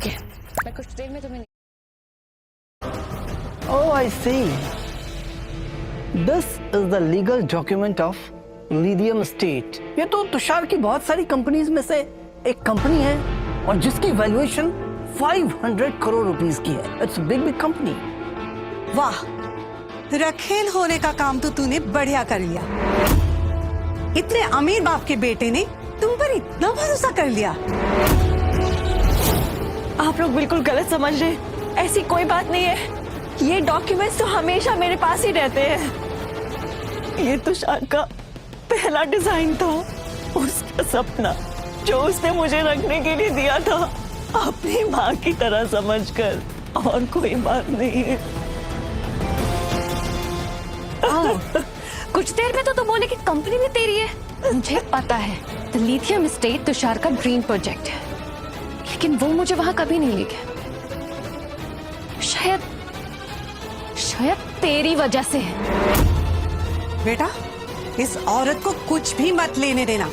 मैं कुछ देर में तुम्हें Oh, I see. This is the legal document of Lithium State. ये तो तुषार की बहुत सारी कंपनीज में से एक कंपनी है और जिसकी वैल्यूएशन 500 करोड़ रुपीस की है. It's a big company. वाह, रखेल होने का काम तो तूने बढ़िया कर लिया। इतने अमीर बाप के बेटे ने तुम पर इतना भरोसा कर लिया। आप लोग बिल्कुल गलत समझ रहे हैं। ऐसी कोई बात नहीं है। ये डॉक्यूमेंट्स तो हमेशा मेरे पास ही रहते हैं। ये तुषार का पहला डिजाइन था, उसका सपना जो उसने मुझे रखने के लिए दिया था, अपनी माँ की तरह समझकर, और कोई बात नहीं है। कुछ देर में तो बोले कि कंपनी भी तेरी है। मुझे पता है द लिथियम स्टेट तुषार का ड्रीम प्रोजेक्ट है, लेकिन वो मुझे वहां कभी नहीं ले गया। शायद तेरी वजह से है। बेटा, इस औरत को कुछ भी मत लेने देना।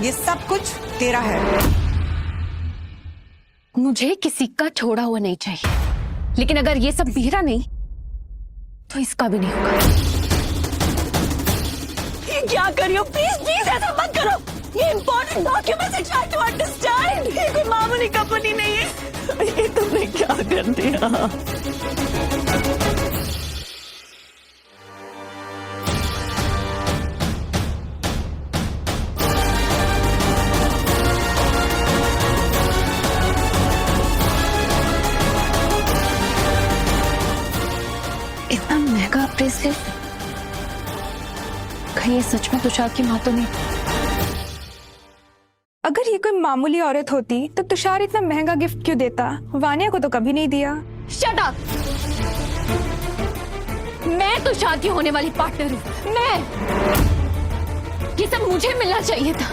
ये सब कुछ तेरा है। मुझे किसी का छोड़ा हुआ नहीं चाहिए, लेकिन अगर ये सब मेरा नहीं तो इसका भी नहीं होगा। ये क्या कर रही हो? प्लीज प्लीज ऐसा मत करो। ये important documents try to understand. ये कोई मामूली कंपनी नहीं है। ये तुमने क्या कर दिया? इतना महंगा ब्रेसलेट, कहीं ये सच में तुषार की माँ तो नहीं? अगर ये कोई मामूली औरत होती तो तुषार इतना महंगा गिफ्ट क्यों देता? वानिया को तो कभी नहीं दिया। Shut up! मैं तुषार की होने वाली पार्टनर हूं। ये सब मुझे मिलना चाहिए था,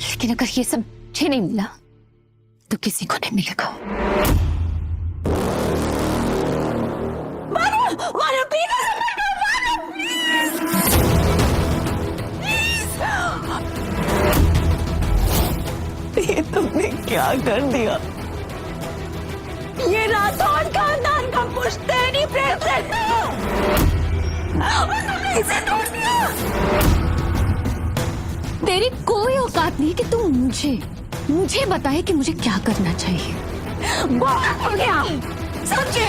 लेकिन अगर ये सब मुझे नहीं मिला तो किसी को नहीं मिलेगा। वानिया, प्लीज ये तुमने क्या कर दिया? ये राठौड़ खानदान का पुश्तैनी ब्रेसलेट है और तुमने इसे तोड़ दिया। तेरी कोई औकात नहीं कि तू मुझे बताए कि मुझे क्या करना चाहिए। बहुत हो गया, समझे?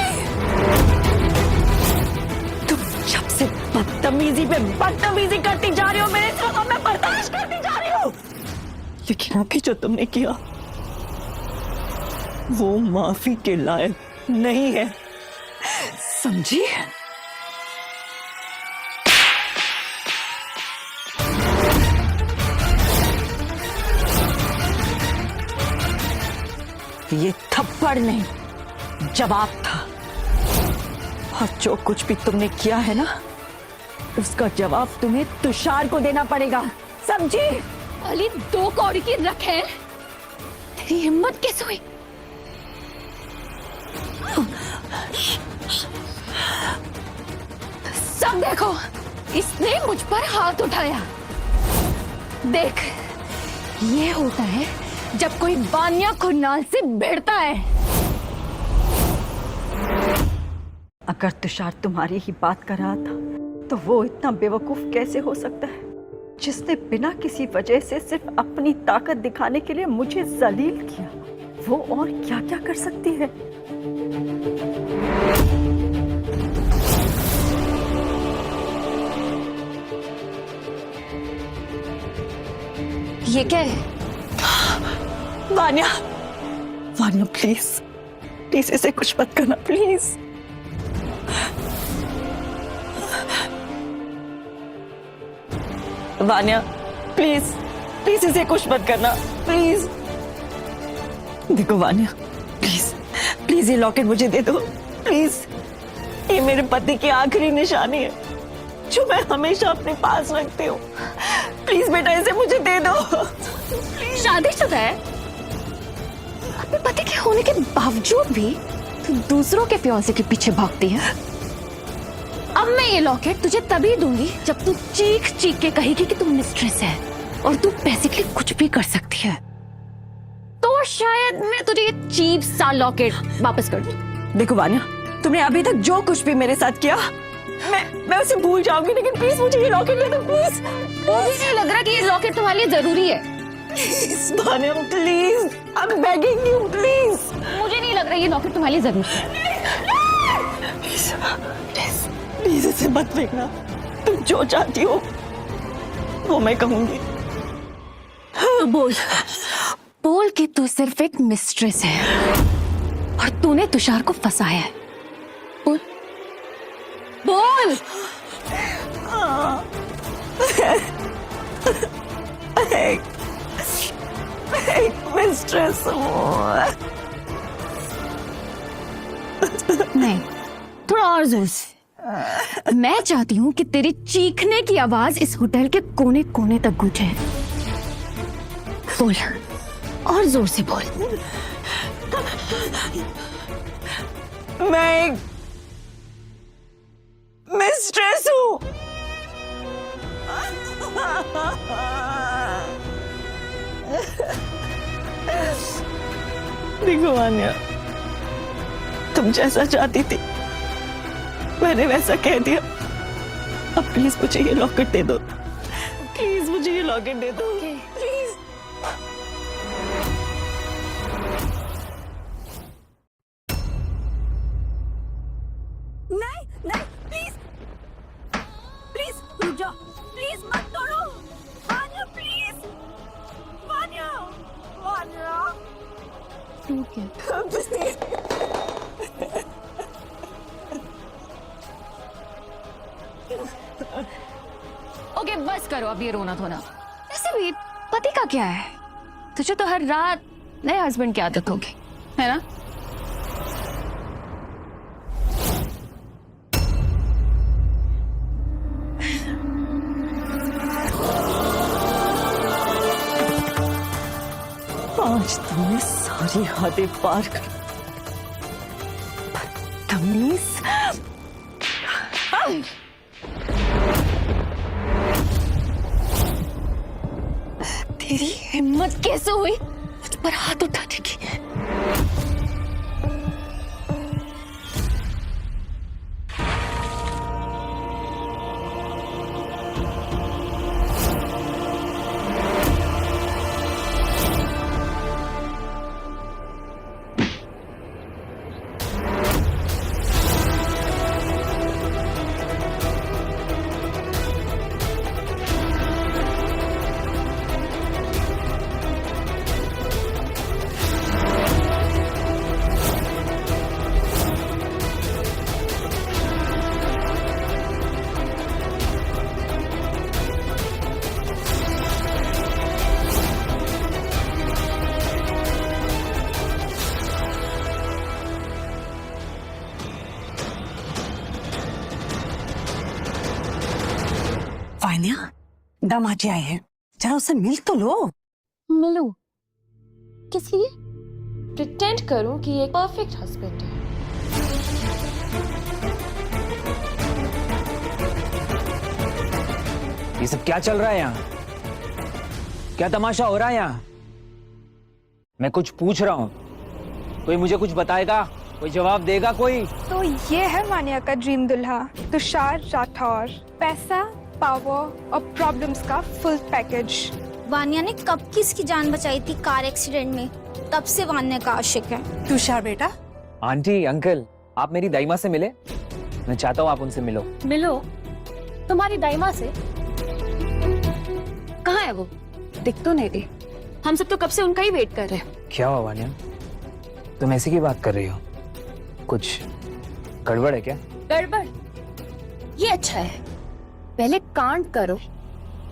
तुम जब से बदतमीजी पे बदतमीजी करती जा रही हो, मेरे साथ मैं बर्दाश्त करती जा रही हूँ, लेकिन अभी जो तुमने किया वो माफी के लायक नहीं है, समझी? ये थप्पड़ नहीं, जवाब था। और जो कुछ भी तुमने किया है ना, उसका जवाब तुम्हें तुषार को देना पड़ेगा, समझी? अली, 2 कौड़ी की रखेल, तेरी हिम्मत कैसे हुई? सब देखो, इसने मुझ पर हाथ उठाया। देख, ये होता है जब कोई वानिया खुन्नाल से भिड़ता है। अगर तुषार तुम्हारी ही बात कर रहा था तो वो इतना बेवकूफ कैसे हो सकता है, जिसने बिना किसी वजह से सिर्फ अपनी ताकत दिखाने के लिए मुझे जलील किया? वो और क्या क्या कर सकती है? ये क्या है? वानिया, वानिया प्लीज, प्लीज इसे कुछ मत करना, प्लीज। वानिया प्लीज, प्लीज इसे कुछ मत करना, प्लीज। देखो वानिया, प्लीज प्लीज ये लॉकेट मुझे दे दो, प्लीज। ये मेरे पति की आखिरी निशानी है जो मैं हमेशा अपने पास रखती हूँ। प्लीज बेटा, इसे मुझे दे दो। शादीशुदा है, अपने पति के होने के बावजूद भी तू दूसरों के फियांसे के पीछे भागती है। अब मैं ये लॉकेट तुझे तभी दूंगी जब तू चीख चीख के कहेगी कि तू मिस्ट्रेस है और तू पैसे के लिए कुछ भी कर सकती है। तोड़ तो शायद मैं तुझे ये चीप सा लॉकेट वापस कर दूं। देखो वान्या, तुमने अभी तक जो कुछ भी मेरे साथ किया, मैं उसे भूल जाऊंगी, लेकिन प्लीज मुझे ये लॉकेट दे दो प्लीज। मुझे नहीं लग रहा कि ये लॉकेट तुम्हारे लिए जरूरी है। Please Vanya, please, I am begging you, please. मुझे नहीं लग रहा ये लॉकेट तुम्हारे लिए जरूरी है। प्लीज इसे मत फेंकना। तुम जो चाहती हो वो मैं कहूंगी। बोल बोल कि तू सिर्फ एक मिस्ट्रेस है और तूने तुषार को फंसाया है। बोल बोल। मिस्ट्रेस नहीं, थोड़ा और जोर से। मैं चाहती हूँ कि तेरी चीखने की आवाज इस होटल के कोने कोने तक गूंजे। बोल, और जोर से बोल। मैं एक मिस्ट्रेस हूँ। देखो वान्या, तुम जैसा चाहती थी मैंने वैसा कह दिया। अब प्लीज मुझे ये लॉकेट दे दो, प्लीज मुझे ये लॉकेट दे दो, प्लीज। नहीं नहीं, प्लीज प्लीज रुक जाओ, प्लीज मत तोड़ो। वान्या प्लीज, वान्या वान्या। टूट गया। ओके बस करो अब ये रोना धोना। वैसे भी पति का क्या है, तुझे तो हर रात नए हस्बैंड की आदत होगी, है ना? आज तुमने सारी हदें पार कर बदतमीज। तेरी हिम्मत कैसे हुई मुझ पर हाथ उठाने की? वान्या, दामाजी आए हैं, जरा उससे मिल तो लो। मिलो किस लिए? प्रिटेंड करूं कि ये परफेक्ट हस्बैंड है। ये सब क्या चल रहा है यहाँ? क्या तमाशा हो रहा है यहाँ? मैं कुछ पूछ रहा हूँ, कोई मुझे कुछ बताएगा, कोई जवाब देगा कोई? तो ये है वान्या का ड्रीम दुल्हा, तुषार राठौर। पैसा, पावर और प्रॉब्लम्स का फुल पैकेज। वान्या ने कब किसकी जान बचाई थी कार एक्सीडेंट में, तब से वान्या का आशिक है। तुषार बेटा, आंटी, अंकल, आप मेरी दाइमा से मिले? मैं चाहता हूँ आप उनसे मिलो। मिलो? तुम्हारी दाइमा से? कहाँ है वो? दिख तो नहीं रही। हम सब तो कब से उनका ही वेट कर रहे हैं। क्या हुआ वान्या, तुम ऐसी की बात कर रही हो? कुछ गड़बड़ है क्या? गड़बड़? ये अच्छा है, पहले कांड करो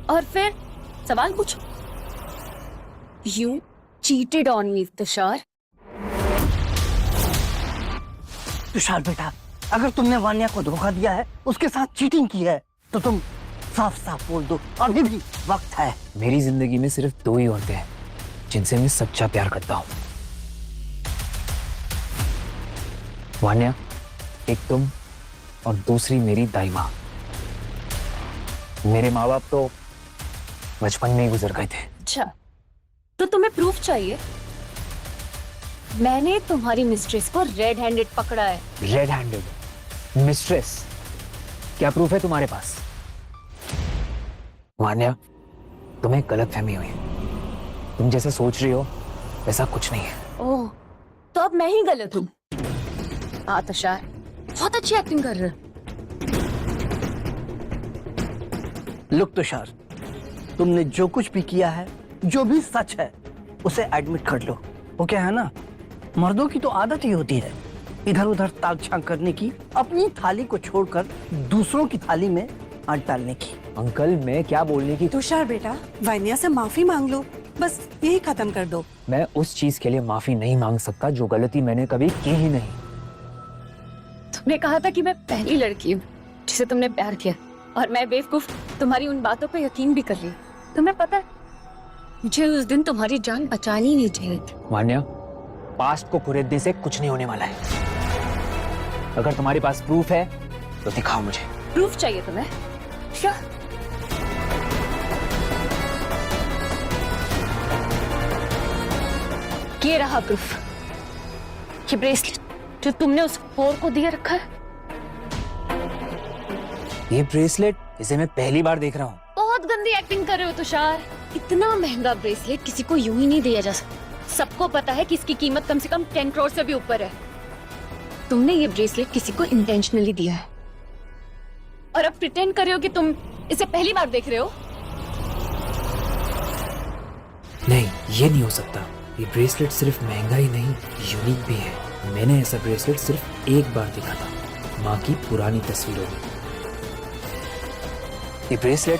और फिर सवाल पूछो। You cheated on me, Tushar. Tushar बेटा, अगर तुमने वान्या को धोखा दिया है, उसके साथ चीटिंग की है, तो तुम साफ साफ बोल दो, अभी भी वक्त है। मेरी जिंदगी में सिर्फ दो ही औरतें हैं जिनसे मैं सच्चा प्यार करता हूँ। वान्या, एक तुम और दूसरी मेरी दाइमा। मेरे माँ बाप तो बचपन में ही गुजर गए थे। अच्छा, तो तुम्हें प्रूफ चाहिए? मैंने तुम्हारी मिस्ट्रेस को रेड हैंडेड पकड़ा है। Red handed mistress? क्या प्रूफ है तुम्हारे पास? वान्या, तुम्हें गलत फहमी हुई है। तुम जैसे सोच रही हो वैसा कुछ नहीं है। ओह, तो अब मैं ही गलत हूँ। हाँ तुषार, बहुत अच्छी एक्टिंग कर रहे हो। लुक तुषार, तुमने जो कुछ भी किया है, जो भी सच है, उसे एडमिट कर लो। वो क्या है ना, मर्दों की तो आदत ही होती है इधर उधर ताक झांक करने की, अपनी थाली को छोड़कर दूसरों की थाली में आंच डालने की। अंकल, मैं क्या बोलने की? तुषार बेटा, वान्या से माफी मांग लो, बस यही खत्म कर दो। मैं उस चीज के लिए माफी नहीं मांग सकता जो गलती मैंने कभी की ही नहीं। तुमने कहा था कि मैं पहली लड़की हूँ जिसे तुमने प्यार किया, और मैं बेवकूफ तुम्हारी उन बातों पे यकीन भी कर ली। तुम्हें पता है, मुझे उस दिन तुम्हारी जान बचानी नहीं चाहिए थी। वान्या, पास्ट को कुरेदने से कुछ नहीं होने वाला है। अगर तुम्हारे पास प्रूफ है तो दिखाओ मुझे। प्रूफ चाहिए तुम्हें? क्या? ये रहा प्रूफ, ये ब्रेसलेट जो तुमने उस पोर को दिए रखा है। ये ब्रेसलेट, इसे मैं पहली बार देख रहा हूँ। बहुत गंदी एक्टिंग कर रहे हो तुषार। इतना महंगा ब्रेसलेट किसी को यूं ही नहीं दिया जा सकता। सबको पता है कि इसकी कीमत कम से कम 10 करोड़ से भी ऊपर है। तुमने ये ब्रेसलेट किसी को इंटेंशनली दिया है, और अब प्रिटेंड कर रहे हो कि तुम इसे पहली बार देख रहे हो। नहीं, ये नहीं हो सकता। ये ब्रेसलेट सिर्फ महंगा ही नहीं, यूनिक भी है। मैंने ऐसा ब्रेसलेट सिर्फ एक बार देखा था, माँ की पुरानी तस्वीरों में। ये ब्रेसलेट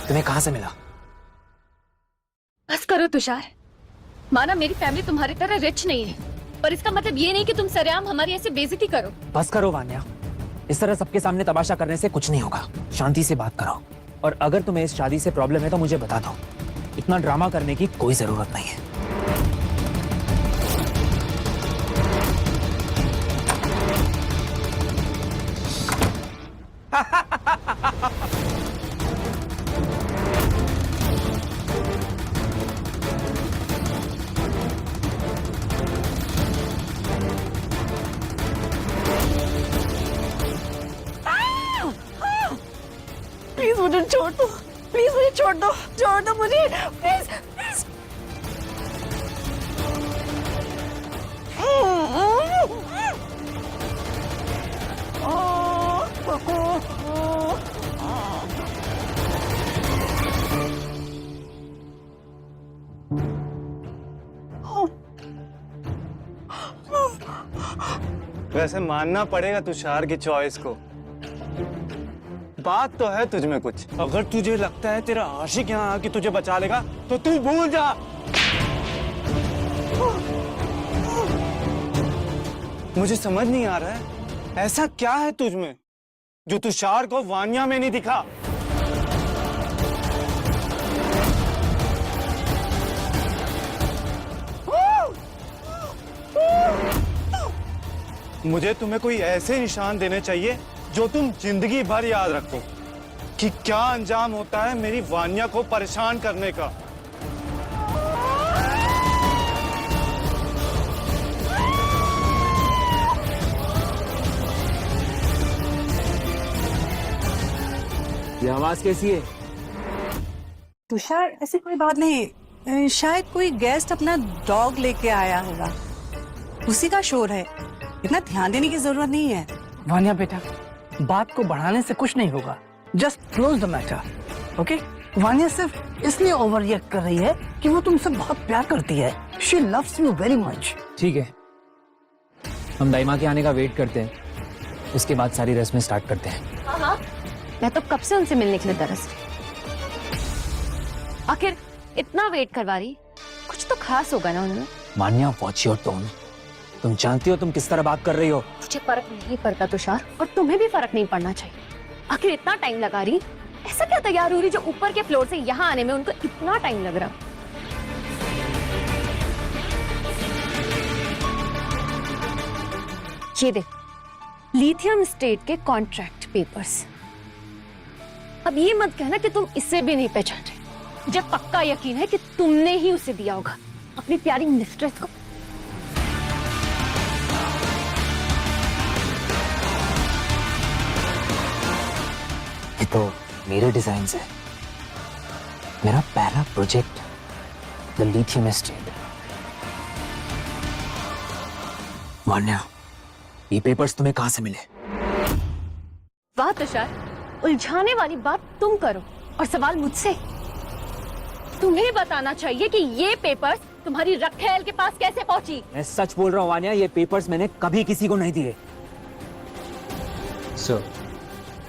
तुम्हें कहाँ से मिला? बस करो तुषार। माना मेरी फैमिली तुम्हारी तरह रिच नहीं है, पर इसका मतलब ये नहीं कि तुम सरेआम हमारी ऐसे बेइज्जती करो। बस करो वान्या, इस तरह सबके सामने तमाशा करने से कुछ नहीं होगा। शांति से बात करो, और अगर तुम्हें इस शादी से प्रॉब्लम है तो मुझे बता दो। इतना ड्रामा करने की कोई जरूरत नहीं है। प्लीज मुझे छोड़ दो, प्लीज मुझे छोड़ दो, छोड़ दो मुझे, प्लीज प्लीज। वैसे मानना पड़ेगा तुषार की चॉइस को। बात तो है तुझ में कुछ। अगर तुझे लगता है तेरा आशिक यहाँ आके तुझे बचा लेगा तो तू भूल जा। मुझे समझ नहीं आ रहा है ऐसा क्या है तुझ में जो तुषार को वान्या में नहीं दिखा। मुझे तुम्हें कोई ऐसे निशान देने चाहिए जो तुम जिंदगी भर याद रखो कि क्या अंजाम होता है मेरी वान्या को परेशान करने का। ये आवाज कैसी है? तुषार, ऐसी कोई बात नहीं, शायद कोई गेस्ट अपना डॉग लेके आया होगा, उसी का शोर है। इतना ध्यान देने की जरूरत नहीं है। वान्या बेटा, बात को बढ़ाने से कुछ नहीं होगा। Just close the matter, okay? Vanya सिर्फ इसलिए ओवर रिएक्ट कर रही है कि वो तुमसे बहुत प्यार करती है। She loves you very much. ठीक है, हम दाइमा के आने का वेट करते हैं, उसके बाद सारी रस्में स्टार्ट करते हैं। हाँ, मैं तो कब से उनसे मिलने के लिए तरस रही। आखिर इतना वेट करवा रही, कुछ तो खास होगा ना उनमें। मान्या, वॉच योर टोन। तुम जानती हो तुम किस तरह बात कर रही हो। मुझे फर्क नहीं पड़ता तुषार, और तुम्हें भी फर्क नहीं पड़ना चाहिए। आखिर इतना टाइम लगा रही, ऐसा क्या तैयार हो रही जो ऊपर के फ्लोर से यहाँ आने में उनको इतना टाइम लग रहा। ये देख, लिथियम स्टेट के कॉन्ट्रैक्ट पेपर्स। अब ये मत कहना कि तुम इससे भी नहीं पहचान रहे। मुझे पक्का यकीन है कि तुमने ही उसे दिया होगा, अपनी प्यारी मिस्ट्रेस को। तो मेरे डिजाइन है। मेरा पहला project the lithium estate. Vanya, ये पेपर्स तुम्हें कहां से मिले? वाह तुषार, उलझाने वाली बात तुम करो और सवाल मुझसे। तुम्हें बताना चाहिए कि ये पेपर्स तुम्हारी रखेल के पास कैसे पहुंची। मैं सच बोल रहा हूँ वान्या, ये पेपर्स मैंने कभी किसी को नहीं दिए। सर,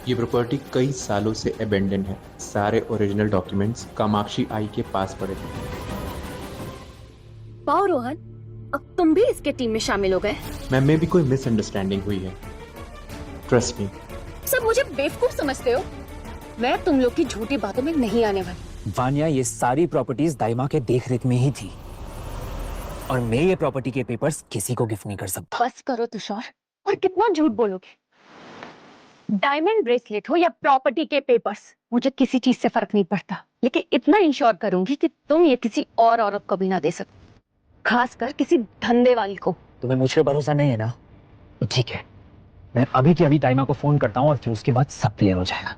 ये प्रॉपर्टी कई सालों से अबेंडन है। सारे ओरिजिनल डॉक्यूमेंट्स कामाक्षी आई के पास पड़े थे। वाह रोहन, अब तुम भी इसके टीम में शामिल हो गए। मैम, में भी कोई मिसअंडरस्टैंडिंग हुई है, ट्रस्ट मी। सब मुझे बेवकूफ समझते हो। मैं तुम लोग की झूठी बातों में नहीं आने वाली। वान्या, ये सारी प्रॉपर्टीज दाइमा के देखरेख में ही थी और मैं ये प्रॉपर्टी के पेपर्स किसी को गिफ्ट नहीं कर सकता। बस करो तुषार, और कितना झूठ बोलोगे। डायमंड ब्रेसलेट हो या प्रॉपर्टी के पेपर्स, मुझे किसी चीज से फर्क नहीं पड़ता, लेकिन इतना इंश्योर करूंगी कि तुम ये किसी और औरत को भी ना दे सको, खासकर किसी धंधे वाली को। तुम्हें मुझ पर भरोसा नहीं है ना? तो ठीक है, मैं अभी की अभी दाइमा को फोन करता हूँ और फिर उसके बाद सब क्लियर हो जाएगा।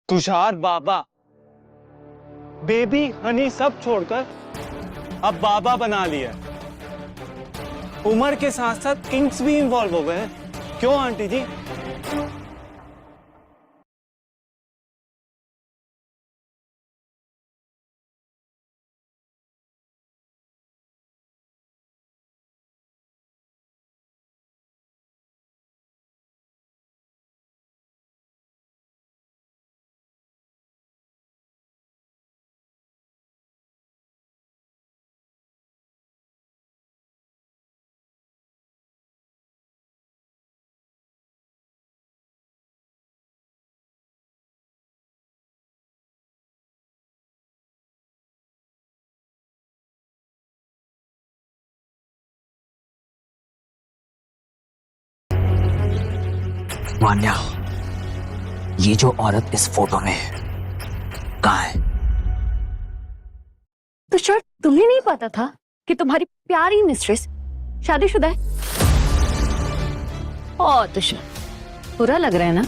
तुषार बाबा, बेबी हनी सब छोड़कर अब बाबा बना लिया। उम्र के साथ साथ किंग्स भी इन्वॉल्व हो गए हैं। क्यों आंटी जी? वान्या, ये जो औरत इस फोटो में है, कहाँ है? तुषार, तुम्हें नहीं पता था कि तुम्हारी प्यारी मिस्ट्रेस शादीशुदा है? ओ तुषार, बुरा लग रहा है ना?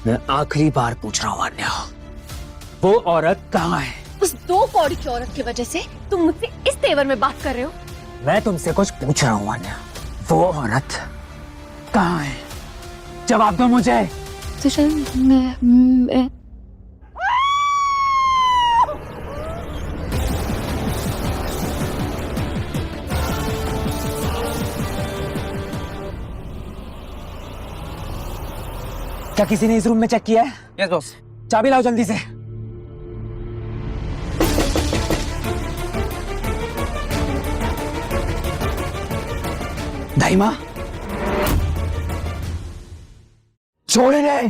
मैं आखिरी बार पूछ रहा हूँ वान्या, वो औरत कहाँ है? उस 2 कौड़ी की औरत की वजह से तुम मुझसे इस तेवर में बात कर रहे हो? मैं तुमसे कुछ पूछ रहा हूँ वान्या, वो औरत कहाँ है? जवाब दो मुझे। तुषार, मैं क्या किसी ने इस रूम में चेक किया है? Yes boss. चाबी लाओ जल्दी से। दाइमा, छोड़ रहे।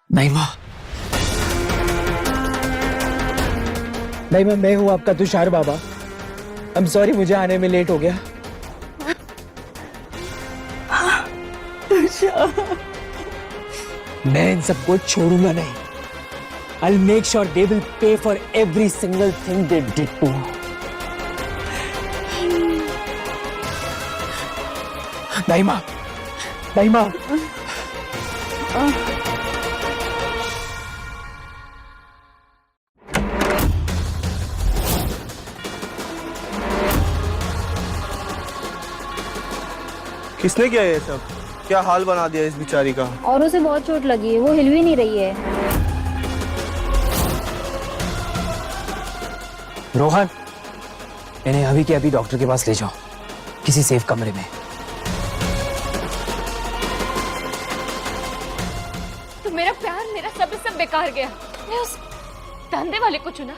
दाइमा, दाइमा, मैं हूं आपका तुषार बाबा। आई एम सॉरी, मुझे आने में लेट हो गया। मैं इन सबको छोड़ूंगा नहीं। I'll make sure they will pay for every single thing they did to her. दाइमा, दाइमा, किसने किया ये सब? क्या हाल बना दिया इस बेचारी का? और उसे बहुत चोट लगी है, वो हिल भी नहीं रही है। रोहन, इन्हें अभी के अभी डॉक्टर के पास ले जाओ, किसी सेफ कमरे में। तो मेरा प्यार, मेरा सब बेकार गया। मैं उस धंधे वाले को चुना,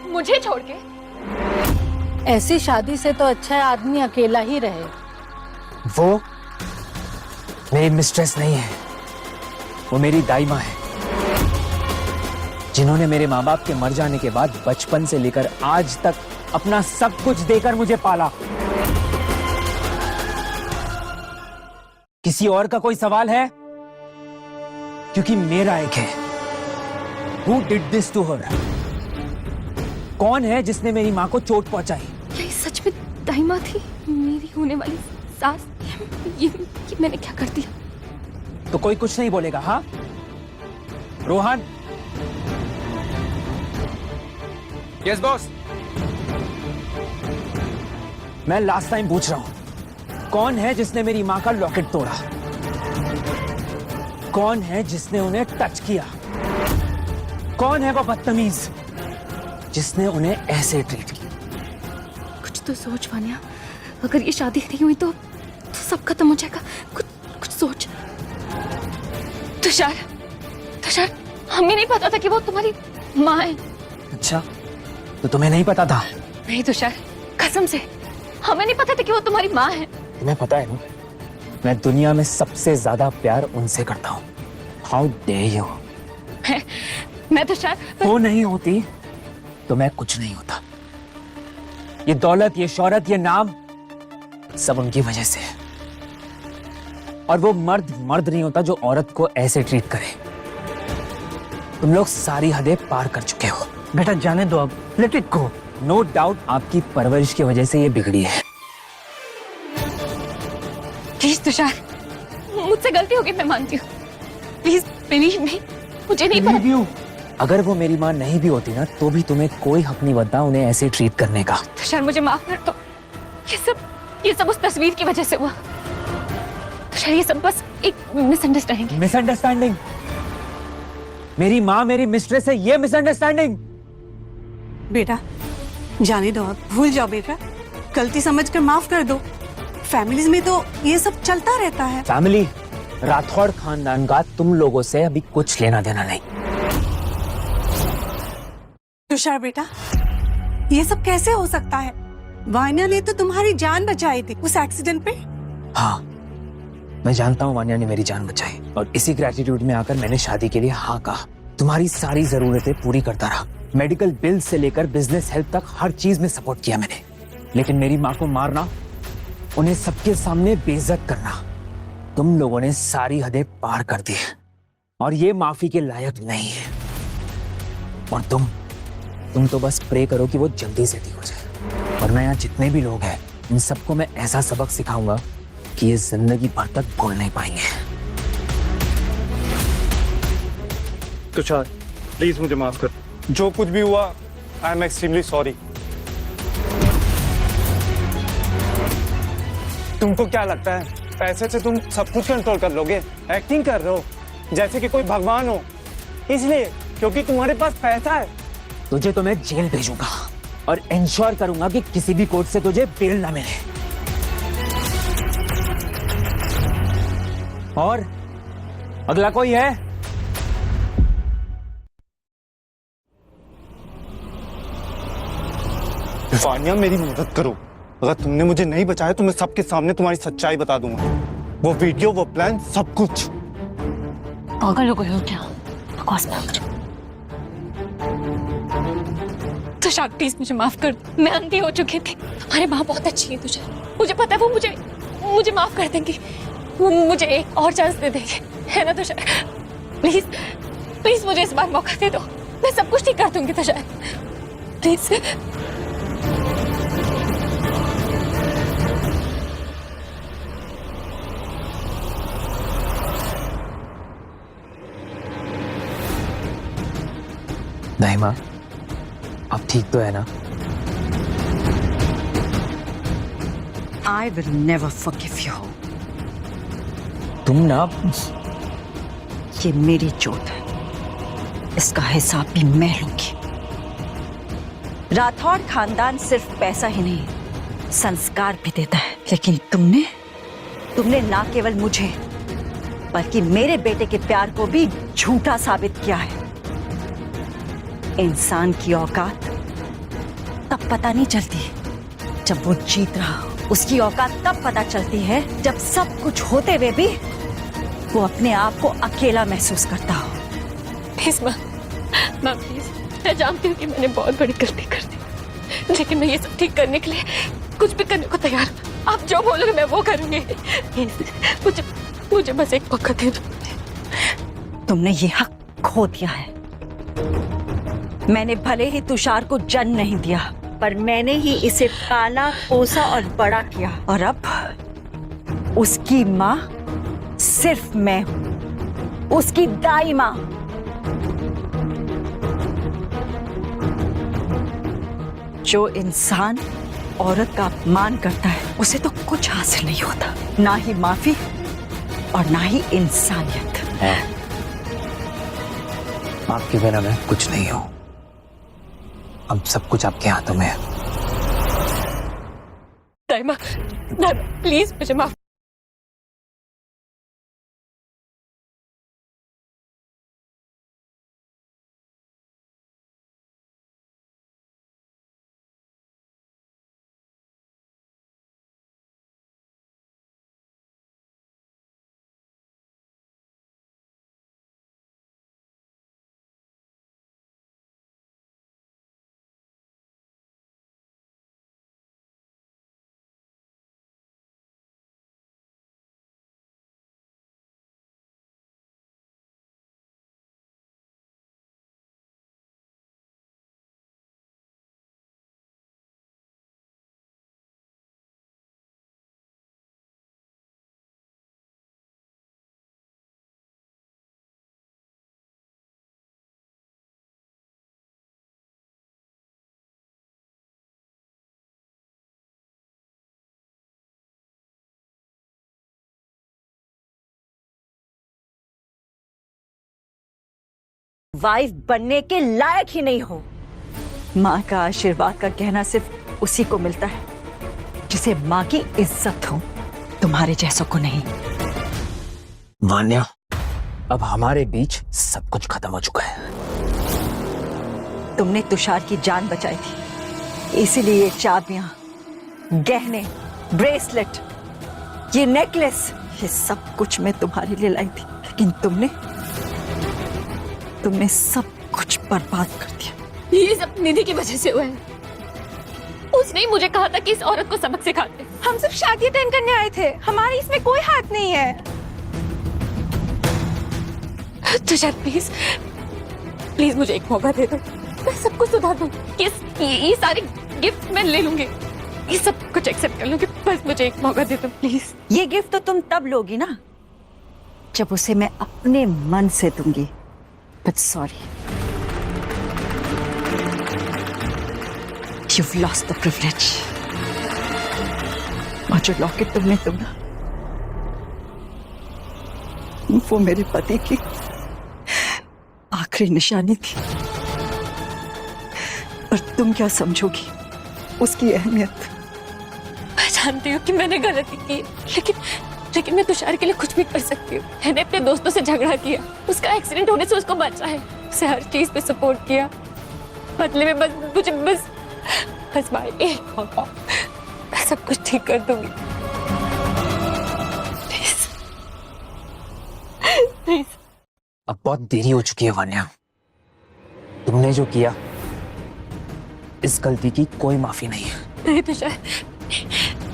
मुझे छोड़ के ऐसी शादी से तो अच्छा है आदमी अकेला ही रहे। वो मेरी मिस्ट्रेस नहीं है, वो मेरी दाई माँ है, जिन्होंने मेरे माँ बाप के मर जाने के बाद बचपन से लेकर आज तक अपना सब कुछ देकर मुझे पाला। किसी और का कोई सवाल है? क्योंकि मेरा एक है। Who did this to her? कौन है जिसने मेरी माँ को चोट पहुंचाई? ये सच में दाई माँ थी, मेरी होने वाली सास? ये मैंने क्या कर दिया? तो कोई कुछ नहीं बोलेगा? हाँ रोहन? Yes boss. मैं लास्ट टाइम पूछ रहा हूं, कौन है जिसने मेरी मां का लॉकेट तोड़ा? कौन है जिसने उन्हें टच किया? कौन है वो बदतमीज जिसने उन्हें ऐसे ट्रीट किया? कुछ तो सोच वान्या, अगर ये शादी नहीं हुई तो सब खत्म हो जाएगा। कुछ सोच। तुषार, हमें नहीं पता था कि वो तुम्हारी माँ है। अच्छा, तो तुम्हें नहीं पता था? नहीं तुषार, कसम से हमें नहीं पता था कि वो तुम्हारी माँ है। तुम्हें पता है ना, मैं दुनिया में सबसे ज्यादा प्यार उनसे करता हूँ। How dare you. मैं तुषार वो नहीं होती तो मैं कुछ नहीं होता। ये दौलत, ये शोहरत, ये नाम सब उनकी वजह से है। और वो मर्द नहीं होता जो औरत को ऐसे ट्रीट करे। तुम लोग सारी हदें पार कर चुके हो। बेटा जाने दो अब, let it go. No doubt आपकी परवरिश की वजह से ये बिगड़ी है। प्लीज तुषार, मुझसे गलती हो गई, मैं मानती हूँ। प्लीज बिलीव मी, मुझे नहीं पता। अगर वो मेरी माँ नहीं भी होती ना, तो भी तुम्हें कोई हक नहीं बनता उन्हें ऐसे ट्रीट करने का। तुषार मुझे माफ कर दो। ये सब उस तस्वीर की वजह से हुआ। तुषार ये सब बस एक मिसअंडरस्टैंडिंग। मिसअंडरस्टैंडिंग? मेरी माँ मेरी मिस्ट्रेस है, ये मिसअंडरस्टैंडिंग? बेटा जाने दो, अब भूल जाओ बेटा, गलती समझकर माफ कर दो। फैमिलीज में तो ये सब चलता रहता है। फैमिली, राठौड़ खानदान का तुम लोगों से अभी कुछ लेना देना नहीं। तुषार बेटा, ये सब कैसे हो सकता है? वान्या ने तो तुम्हारी जान बचाई थी उस एक्सीडेंट पे। हाँ, मैं जानता हूँ वान्या ने मेरी जान बचाई, और इसी ग्रेटिट्यूड में आकर मैंने शादी के लिए हाँ कहा। तुम्हारी सारी जरूरतें पूरी करता रहा, मेडिकल बिल से लेकर बिजनेस हेल्प तक हर चीज में सपोर्ट किया मैंने। लेकिन मेरी माँ को मारना, उन्हें सबके सामने बेइज्जत करना, तुम लोगों ने सारी हदें पार कर दी और ये माफी के लायक नहीं है। और तुम तो बस प्रे करो कि वो जल्दी से ठीक हो जाए, वरना यहाँ जितने भी लोग हैं इन सबको मैं ऐसा सबक सिखाऊंगा कि ये जिंदगी भर तक भूल नहीं पाएंगे। तुषार प्लीज मुझे माफ कर, जो कुछ भी हुआ आई एम एक्सट्रीमली सॉरी। तुमको क्या लगता है पैसे से तुम सब कुछ कंट्रोल कर लोगे? एक्टिंग कर रहे हो जैसे कि कोई भगवान हो, इसलिए क्योंकि तुम्हारे पास पैसा है। तुझे तो मैं जेल भेजूंगा और इंश्योर करूंगा कि किसी भी कोर्ट से तुझे बेल ना मिले। और अगला कोई है? वान्या मेरी मदद करो, अगर तुमने मुझे नहीं बचाया तो मैं सबके सामने तुम्हारी सच्चाई बता दूंगा। वो वीडियो, वो प्लान, सब कुछ। पागल हो गए हो क्या? बकवास मत करो। तुषार प्लीज मुझे माफ कर दो, मैं अंधी हो चुकी थी। हमारी माँ बहुत अच्छी है तुषार, मुझे पता है वो मुझे माफ कर देंगी, वो मुझे एक और चांस दे देंगे, है ना तुषार? प्लीज मुझे इस बार मौका दे दो, मैं सब कुछ ठीक कर दूंगी तुषार, प्लीज। नहीं माँ, अब ठीक तो है ना? I will never forgive you. तुम ना, ये मेरी चोट है, इसका हिसाब भी मैं लूंगी। राठौड़ खानदान सिर्फ पैसा ही नहीं, संस्कार भी देता है, लेकिन तुमने ना केवल मुझे बल्कि मेरे बेटे के प्यार को भी झूठा साबित किया है। इंसान की औकात तब पता नहीं चलती जब वो जीत रहा उसकी औकात तब पता चलती है जब सब कुछ होते हुए भी वो अपने आप को अकेला महसूस करता हो। प्लीज माँ प्लीज, मैं जानती हूँ कि मैंने बहुत बड़ी गलती कर दी, लेकिन मैं ये सब ठीक करने के लिए कुछ भी करने को तैयार हूँ। आप जो बोलोगे मैं वो करूंगी। मुझे बस एक मौका दे दो। तुमने ये हक खो दिया है। मैंने भले ही तुषार को जन्म नहीं दिया, पर मैंने ही इसे पाला, पोसा और बड़ा किया, और अब उसकी माँ सिर्फ मैं हूं, उसकी दाई माँ। जो इंसान औरत का अपमान करता है उसे तो कुछ हासिल नहीं होता, ना ही माफी और ना ही इंसानियत। आपके बिना मैं कुछ नहीं हूं। अब सब कुछ आपके हाथों में है। दाइमा, प्लीज मुझे माफ। वाइफ बनने के लायक ही नहीं हो। माँ का आशीर्वाद का कहना सिर्फ उसी को मिलता है जिसे माँ की इज्जत हो, तुम्हारे जैसों को नहीं। वान्या, अब हमारे बीच सब कुछ खत्म हो चुका है। तुमने तुषार की जान बचाई थी, इसीलिए ये चाबियां, गहने, ब्रेसलेट, ये नेकलेस, ये सब कुछ मैं तुम्हारे लिए लाई थी, लेकिन तुमने सब कुछ बर्बाद कर दिया। ये सब निधि की वजह से हुआ है। उसने ही मुझे कहा था कि इस औरत को सबक सिखाते। हम सिर्फ शादी अटेंड करने आए थे, हमारी इसमें कोई हाथ नहीं है। तुषार प्लीज मुझे एक मौका दे दो, मैं सब कुछ सुधार दूंगी। ये सारे गिफ्ट मैं ले लूंगी, ये सब कुछ एक्सेप्ट कर लूंगी, बस मुझे एक मौका दे दो प्लीज। ये गिफ्ट तो तुम तब लोगी ना जब उसे मैं अपने मन से दूंगी। But sorry, you've lost the privilege। और जो लॉकेट तुमने तोड़ा वो मेरे पति की आखिरी निशानी थी, और तुम क्या समझोगी उसकी अहमियत। मैं जानती हूँ कि मैंने गलती की, लेकिन मैं तुषार के लिए कुछ भी कर सकती हूँ। मैंने अपने दोस्तों से झगड़ा किया, उसका एक्सीडेंट होने से उसको बचा है, उसे हर चीज पे सपोर्ट किया। बदले में बस भाई एक मौका, मैं सब कुछ ठीक कर दूंगी। प्लीज। अब बहुत देरी हो चुकी है वान्या। तुमने जो किया, इस गलती की कोई माफी नहीं है। नहीं तुषार,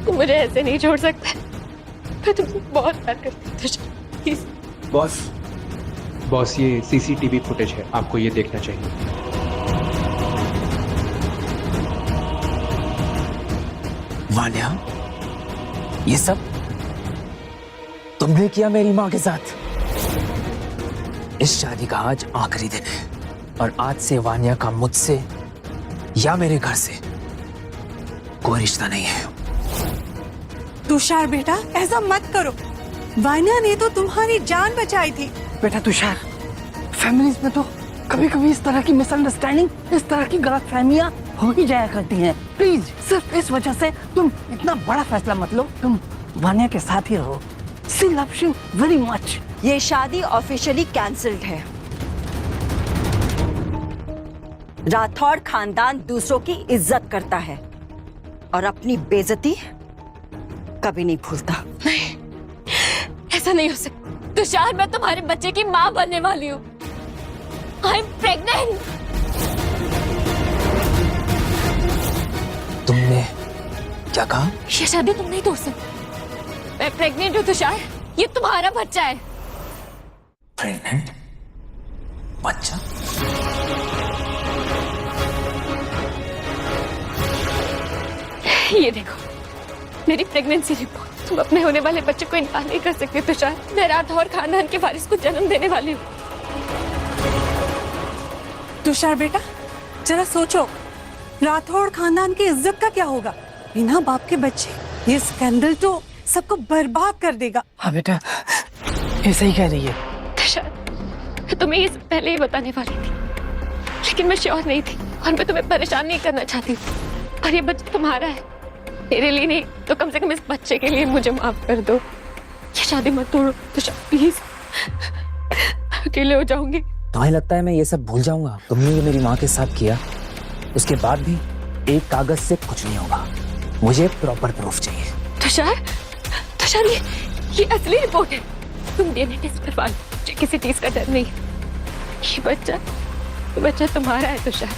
तुम मुझे ऐसे नहीं छोड़ सकते। मैं तुमको बहुत प्यार करती हूँ तुषार, प्लीज। बॉस ये सीसीटीवी फुटेज है, आपको ये देखना चाहिए। वान्या, ये सब तुमने किया मेरी माँ के साथ। इस शादी का आज आखिरी दिन है, और आज से वान्या का मुझसे या मेरे घर से कोई रिश्ता नहीं है। तुषार बेटा, ऐसा मत करो। वान्या ने तो तुम्हारी जान बचाई थी। बेटा तुषार, फैमिलीज में तो कभी कभी इस तरह की मिसअंडरस्टैंडिंग, इस तरह की गलतफहमियां हो ही जाया करती हैं। प्लीज, सिर्फ इस वजह से तुम इतना बड़ा फैसला मत लो। तुम वान्या के साथ ही रहो। She loves you very much. ये शादी ऑफिशियली कैंसिल्ड है। राठौड़ खानदान दूसरों की इज्जत करता है, और अपनी बेइज्जती कभी नहीं भूलता। नहीं, ऐसा नहीं हो सकता। तुषार, मैं तुम्हारे बच्चे की माँ बनने वाली हूँ। I am pregnant. तुमने क्या कहा? ये शादी तुम नहीं तोड़ सकते। मैं प्रेग्नेंट हूँ तुषार, ये तुम्हारा बच्चा है। प्रेग्नेंट? बच्चा? ये देखो मेरी प्रेगनेंसी रिपोर्ट। तुम अपने होने वाले बच्चे को इनकार नहीं कर सकते तुषार। मैं राठौर खानदान के वारिस को जन्म देने वाली हूँ। तुषार बेटा, जरा सोचो, राठौड़ खानदान की इज्जत का क्या होगा? बिना बाप के बच्चे, ये स्कैंडल तो सबको बर्बाद कर देगा। हाँ बेटा, ये सही कह रही है। तुषार, मैं तुम्हें ये सब पहले ही बताने वाली थी, लेकिन मैं श्योर नहीं थी और मैं तुम्हें परेशान नहीं करना चाहती थी। और ये बच्चा तुम्हारा है, मेरे लिए नहीं तो कम से कम इस बच्चे के लिए मुझे माफ कर दो। ये शादी मत तोड़ो तुषार, प्लीज। अकेले हो जाऊंगी। तुम्हें लगता है मैं ये सब भूल जाऊंगा? तुमने ये मेरी माँ के साथ किया, उसके बाद भी एक कागज से कुछ नहीं होगा। मुझे प्रॉपर प्रूफ चाहिए। तुषार, तुषार, ये असली रिपोर्ट है। तुम डीएनए टेस्ट करवा लो, मुझे किसी चीज का डर नहीं है। ये बच्चा तुम्हारा है तुषार,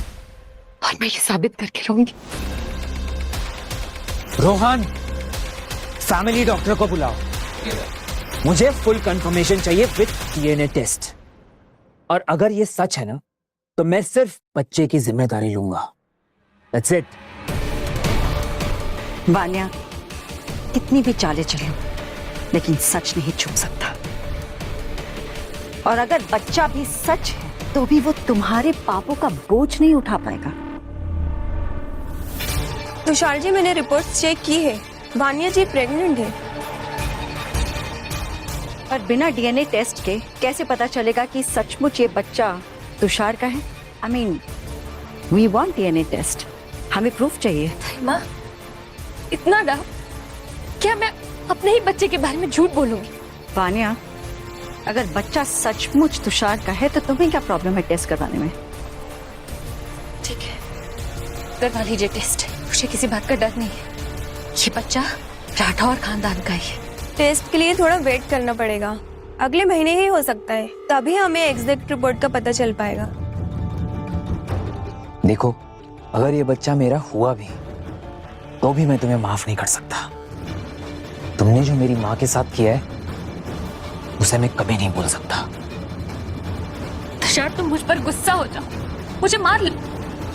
और मैं ये साबित करके रहूंगी। रोहन, फैमिली डॉक्टर को बुलाओ। मुझे फुल कंफर्मेशन चाहिए विद डीएनए टेस्ट। और अगर ये सच है ना, तो मैं सिर्फ बच्चे की जिम्मेदारी लूंगा। That's it. वान्या, कितनी भी चालें चलो, लेकिन सच नहीं छुप सकता। और अगर बच्चा भी सच है, तो भी वो तुम्हारे पापों का बोझ नहीं उठा पाएगा। तुषार जी, मैंने रिपोर्ट्स चेक की है, वानिया जी प्रेग्नेंट है। पर बिना डीएनए टेस्ट के कैसे पता चलेगा कि सचमुच ये बच्चा तुषार का है? I mean, we want DNA test. हमें प्रूफ चाहिए। माँ, इतना डाउट? क्या मैं अपने ही बच्चे के बारे में झूठ बोलूंगी? वानिया, अगर बच्चा सचमुच तुषार का है तो तुम्हें क्या प्रॉब्लम है टेस्ट करवाने में? ठीक है, करवा लीजिए टेस्ट। मुझे किसी बात का डर नहीं है। ये बच्चा राठौर खानदान का ही है। टेस्ट के लिए थोड़ा वेट करना पड़ेगा, अगले महीने ही हो सकता है, तभी हमें एग्जैक्ट रिपोर्ट का पता चल पाएगा। देखो, अगर ये बच्चा मेरा हुआ भी, तो भी मैं तुम्हें माफ नहीं कर सकता। तुमने जो मेरी माँ के साथ किया है, उसे मैं कभी नहीं भूल सकता। तुषार, तुम मुझ पर गुस्सा हो जाओ, मुझे मार लो,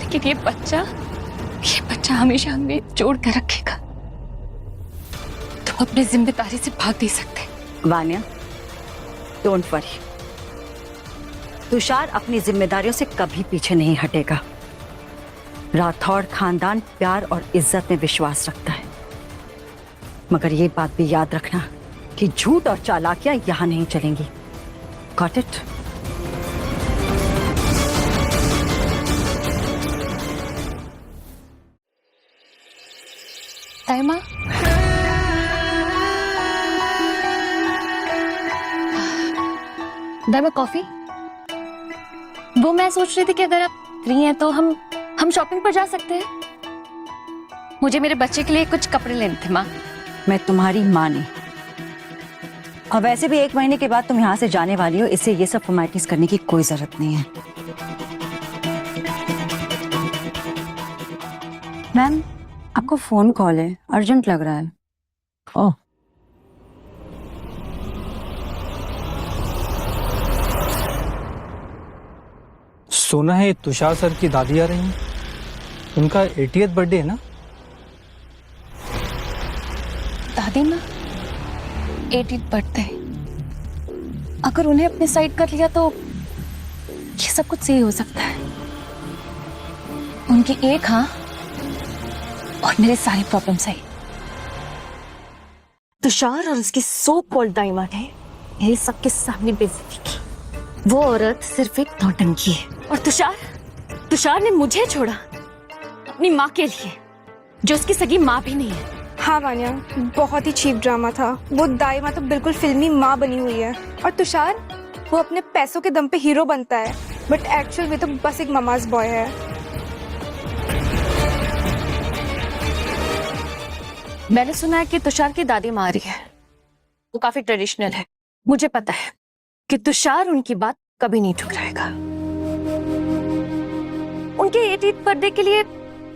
लेकिन ये बच्चा हमेशा हमें जोड़ कर रखेगा। तुम अपनी जिम्मेदारी से भाग नहीं सकते। वान्या, डोंट वरी, तुषार अपनी जिम्मेदारियों से कभी पीछे नहीं हटेगा। राठौड़ खानदान प्यार और इज्जत में विश्वास रखता है, मगर ये बात भी याद रखना कि झूठ और चालाकियां यहां नहीं चलेंगी। Got it? ताईमा, दाईमा कॉफी। वो मैं सोच रही थी कि अगर आप फ्री हैं तो हम शॉपिंग पर जा सकते हैं। मुझे मेरे बच्चे के लिए कुछ कपड़े लेने थे माँ। मैं तुम्हारी माँ नहीं, और वैसे भी 1 महीने के बाद तुम यहाँ से जाने वाली हो, इससे ये सब फॉर्मेलिटीज करने की कोई जरूरत नहीं है। मैम, आपको फोन कॉल है, अर्जेंट लग रहा है। ओह, सुना है तुषार सर की दादी आ रही हैं, उनका 80th बर्थडे है ना? दादी माँ 80th बर्थडे, अगर उन्हें अपने साइड कर लिया तो ये सब कुछ सही हो सकता है। उनकी एक हाँ और मेरे सारी प्रॉब्लम सही। तुषार और उसकी सो कॉल्ड दाइमा ने मेरे सबके सामने बेइज्जती की। वो औरत सिर्फ एक नौटंकी है, और तुषार ने मुझे छोड़ा अपनी माँ के लिए, जो उसकी सगी माँ भी नहीं है। हाँ वानिया, बहुत ही चीप ड्रामा था। वो दाइमा तो बिल्कुल फिल्मी माँ बनी हुई है, और तुषार वो अपने पैसों के दम पे हीरो बनता है, बट एक्चुअल में तो बस एक ममाज बॉय है। मैंने सुना है कि तुषार की दादी माँ आ रही है, वो काफी ट्रेडिशनल है। मुझे पता है कि तुषार उनकी बात कभी नहीं ठुकराएगा। उनके 18th बर्थडे के लिए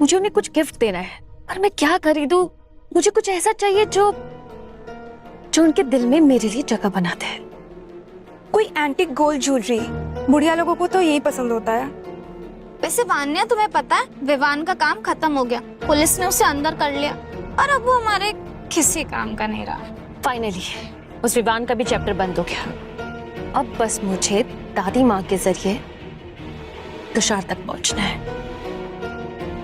मुझे उन्हें कुछ गिफ्ट देना है, पर मैं क्या खरीदूं? मुझे कुछ ऐसा चाहिए जो उनके दिल में मेरे लिए जगह बना दे। कोई एंटीक गोल्ड ज्वेलरी, बुढ़िया लोगों को तो यही पसंद होता है। वैसे वान्या, तुम्हें पता है विवान का काम खत्म हो गया, पुलिस ने उसे अंदर कर लिया और अब वो हमारे किसी काम का नहीं रहा। फाइनली उस विवान का भी चैप्टर बंद हो गया। अब बस मुझे दादी माँ के जरिए तुषार तक पहुंचना है।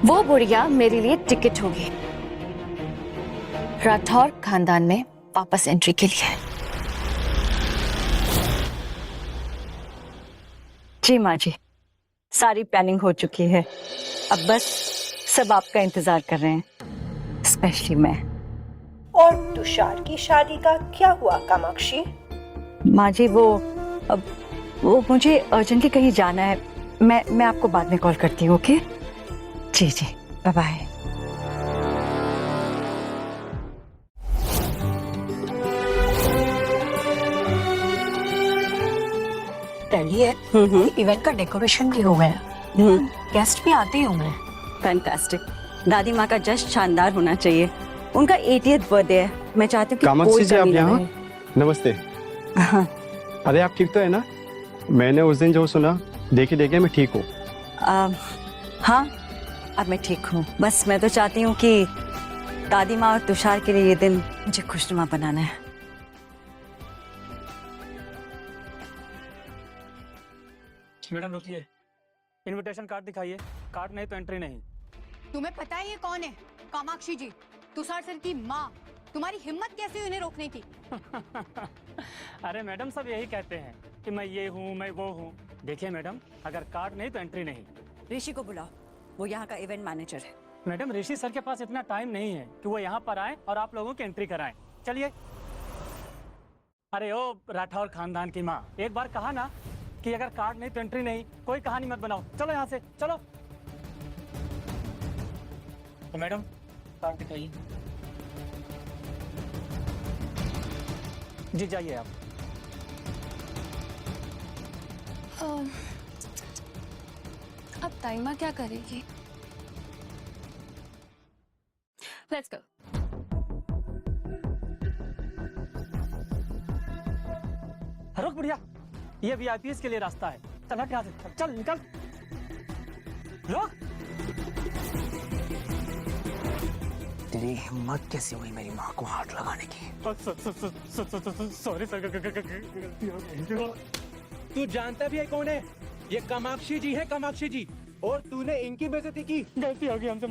वो बुढ़िया मेरे लिए टिकट होगी राठौर खानदान में वापस एंट्री के लिए। जी माँ जी, सारी प्लानिंग हो चुकी है, अब बस सब आपका इंतजार कर रहे हैं, स्पेशली मैं। और तुषार की शादी का क्या हुआ कामाक्षी? माँ जी वो मुझे अर्जेंटली कहीं जाना है, मैं आपको बाद में कॉल करती हूँ। ओके जी जी, बाय बाय। इवेंट का डेकोरेशन भी हो गया, गेस्ट भी आते ही होंगे। फैंटास्टिक। दादी माँ का जश्न शानदार होना चाहिए, उनका 80th बर्थडे है। मैं चाहती हूँ कि कामाक्षी जी, आप यहाँ? रहे। नमस्ते। हाँ अरे आप ठीक तो है ना? मैंने उस दिन जो सुना, देखे मैं ठीक हूँ। हाँ, अब मैं ठीक हूँ। बस मैं तो चाहती हूँ कि दादी माँ और तुषार के लिए ये दिन मुझे खुशनुमा बनाना है। मैडम रुकिए, इनविटेशन कार्ड दिखाइए। कार्ड नहीं तो एंट्री नहीं। तुम्हें पता है ये कौन है? कामाक्षी जी, तुषार सर की माँ। तुम्हारी हिम्मत कैसे हुई उन्हें रोकने की? अरे मैडम, सब यही कहते हैं कि मैं ये हूँ, मैं वो हूँ। देखिए मैडम, अगर कार्ड नहीं तो एंट्री नहीं। ऋषि को बुलाओ, वो यहाँ का इवेंट मैनेजर है। मैडम, ऋषि सर के पास इतना टाइम नहीं है कि वो यहाँ पर आए और आप लोगों की एंट्री कराएं। चलिए। अरे ओ राठौर खानदान की माँ, एक बार कहा ना कि अगर कार्ड नहीं तो एंट्री नहीं। कोई कहानी मत बनाओ, चलो यहाँ से चलो। तो मैडम, कार्ड दिखाइए। जी जाइए आप। अब ताइमा क्या करेगी? Let's go. रुक बुढ़िया, ये वीआईपीएस के लिए रास्ता है। चल हट यहाँ से, चल निकल। रुक। तेरी हिम्मत कैसे हुई मेरी माँ को हाथ लगाने की? सॉरी सर, गलती हो गई। तू जानता भी है कौन है? ये कामाक्षी जी है, कामाक्षी जी। और तूने इनकी बेइज्जती की। गलती हो गई हमसे।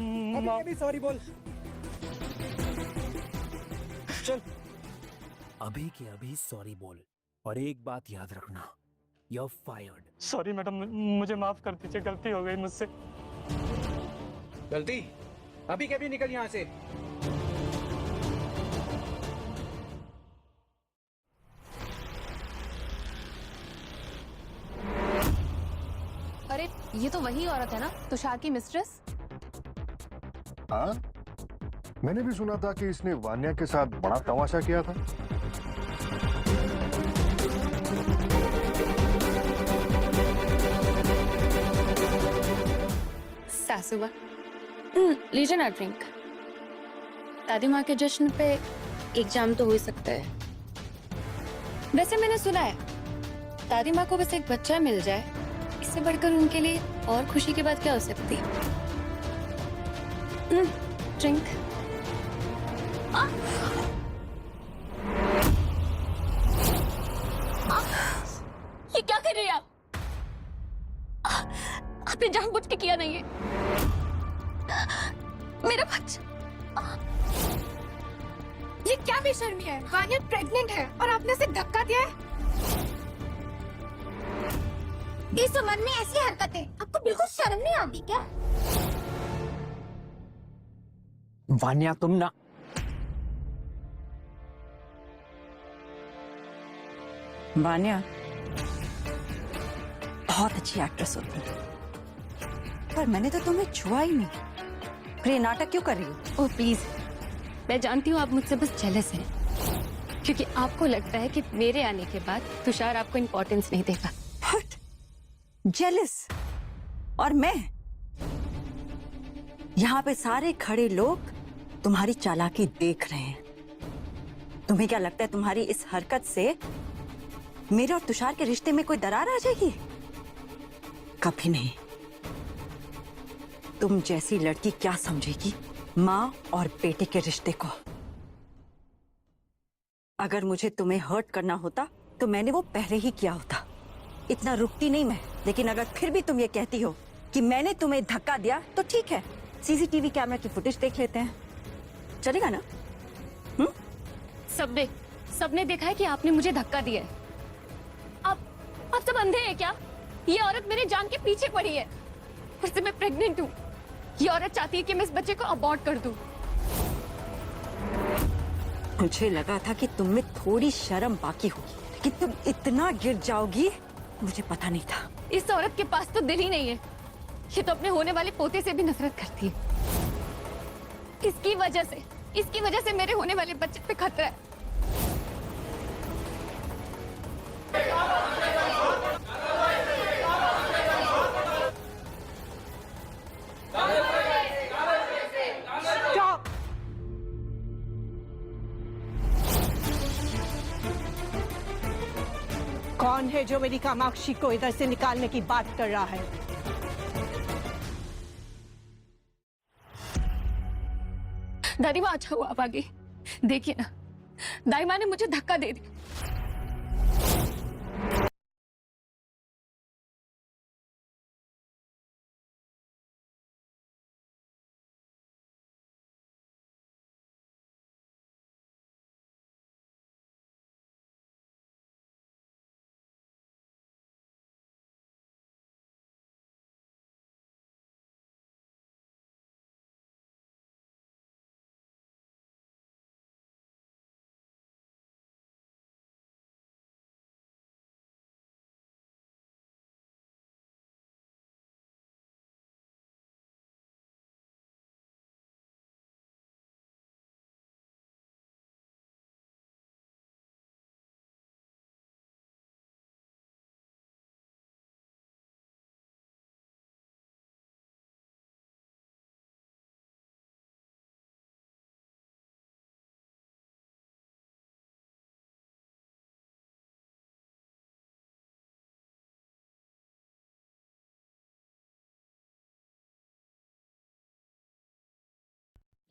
अभी सॉरी बोल। चल। अभी के अभी सॉरी बोल, और एक बात याद रखना, you're fired। सॉरी मैडम, मुझे माफ कर दीजिए, गलती हो गई मुझसे। गलती? अभी के अभी निकल यहाँ से। अरे ये तो वही औरत है ना, तुषार की मिस्ट्रेस? हाँ, मैंने भी सुना था कि इसने वान्या के साथ बड़ा तमाशा किया था। सासुबा, लीजिए ना ड्रिंक। दादी माँ के जश्न पे एक जाम तो हो ही सकता है। वैसे मैंने सुना है दादी माँ को बस एक बच्चा मिल जाए, इससे बढ़कर उनके लिए और खुशी की बात क्या हो सकती? ड्रिंक। ये क्या कर रही है आप? आपने जानबूझ के किया नहीं है। मेरा बच्चा। ये क्या बेशर्मी है? वान्या प्रेग्नेंट है और आपने उसे धक्का दिया है। इस उम्र में ऐसी हरकतें, आपको बिल्कुल शर्म नहीं आती क्या? वान्या, तुम ना। वान्या बहुत अच्छी एक्ट्रेस होती है, पर मैंने तो तुम्हें छुआ ही नहीं। फिर ये नाटक क्यों कर रही हो? ओह प्लीज, मैं जानती हूँ आप मुझसे बस जेलस हैं, क्योंकि आपको लगता है कि मेरे आने के बाद तुषार आपको इम्पोर्टेंस नहीं देगा। What? जेलस? और मैं? यहाँ पे सारे खड़े लोग तुम्हारी चालाकी देख रहे हैं। तुम्हें क्या लगता है तुम्हारी इस हरकत से मेरे और तुषार के रिश्ते में कोई दरार आ जाएगी? कभी नहीं। तुम जैसी लड़की क्या समझेगी माँ और बेटे के रिश्ते को? अगर मुझे तुम्हें हर्ट करना होता तो मैंने वो पहले ही किया होता। इतना रुकती नहीं मैं, लेकिन अगर फिर भी तुम ये कहती हो कि मैंने तुम्हें धक्का दिया तो ठीक है, सीसीटीवी कैमरा की फुटेज देख लेते हैं, चलेगा ना? सबने देखा है कि आपने मुझे धक्का दिया है। आप सब अंधे हैं क्या? ये औरत मेरे जान के पीछे पड़ी है, उससे मैं प्रेग्नेंट हूँ। ये औरत चाहती है कि मैं इस बच्चे को अबॉर्ट कर दूं। मुझे लगा था कि तुम में थोड़ी शर्म बाकी होगी, लेकिन तुम इतना गिर जाओगी मुझे पता नहीं था। इस औरत के पास तो दिल ही नहीं है, ये तो अपने होने वाले पोते से भी नफरत करती है। इसकी वजह से मेरे होने वाले बच्चे पे खतरा है। कौन है जो मेरी कामाक्षी को इधर से निकालने की बात कर रहा है? दादी माँ, अच्छा हुआ आप आ गई। देखिए ना, दाई माँ ने मुझे धक्का दे दिया।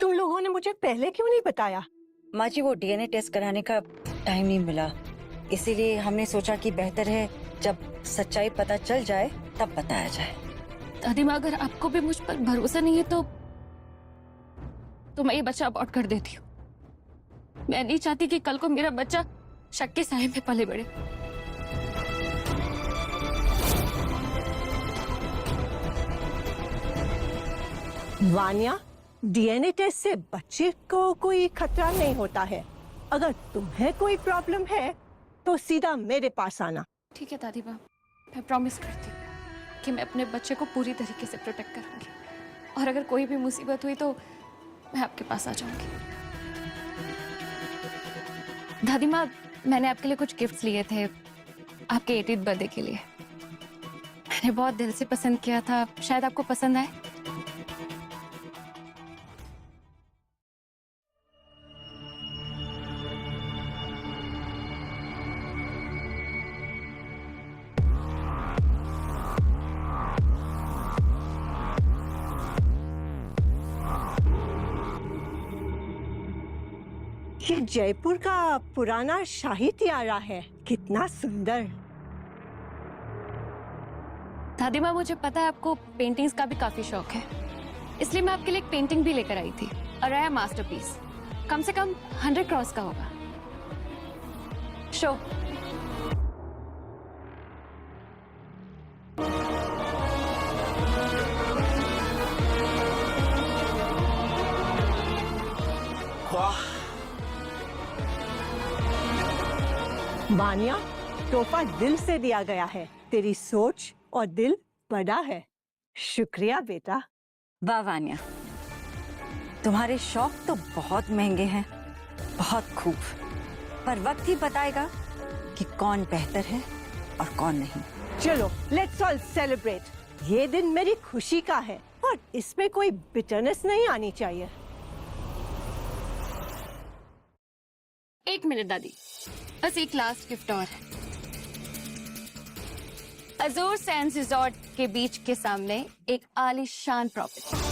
तुम लोगों ने मुझे पहले क्यों नहीं बताया? माँ जी, वो डीएनए टेस्ट कराने का टाइम नहीं मिला, इसीलिए हमने सोचा कि बेहतर है जब सच्चाई पता चल जाए तब बताया जाए। दादी माँ, अगर आपको भी मुझ पर भरोसा नहीं है तो मैं ये बच्चा अबॉर्ट कर देती हूँ। मैं नहीं चाहती कि कल को मेरा बच्चा शक के साए में पले बढ़े। वानिया, डीएनए टेस्ट से बच्चे को कोई खतरा नहीं होता है। अगर तुम्हें कोई प्रॉब्लम है तो सीधा मेरे पास आना। ठीक है दादी माँ, मैं प्रॉमिस करती हूँ कि मैं अपने बच्चे को पूरी तरीके से प्रोटेक्ट करूंगी, और अगर कोई भी मुसीबत हुई तो मैं आपके पास आ जाऊंगी। दादी माँ, मैंने आपके लिए कुछ गिफ्ट्स लिए थे आपके 18th बर्थडे के लिए। मैंने बहुत दिल से पसंद किया था, शायद आपको पसंद आए। ये जयपुर का पुराना शाही तियारा है, कितना सुंदर। दादी माँ, मुझे पता है आपको पेंटिंग्स का भी काफी शौक है, इसलिए मैं आपके लिए एक पेंटिंग भी लेकर आई थी। अ रेयर मास्टरपीस, कम से कम 100 क्रॉस का होगा। शो वानिया, तोहफा दिल से दिया गया है। तेरी सोच और दिल बड़ा है। शुक्रिया बेटा। वाह वानिया, तुम्हारे शौक तो बहुत महंगे हैं, बहुत खूब, पर वक्त ही बताएगा कि कौन बेहतर है और कौन नहीं। चलो लेट्स ऑल सेलिब्रेट। ये दिन मेरी खुशी का है और इसमें कोई बिटरनेस नहीं आनी चाहिए। एक मिनट दादी, बस एक लास्ट गिफ्ट और है। अजूर सैंड्स रिजॉर्ट के बीच के सामने एक आलीशान प्रॉपर्टी।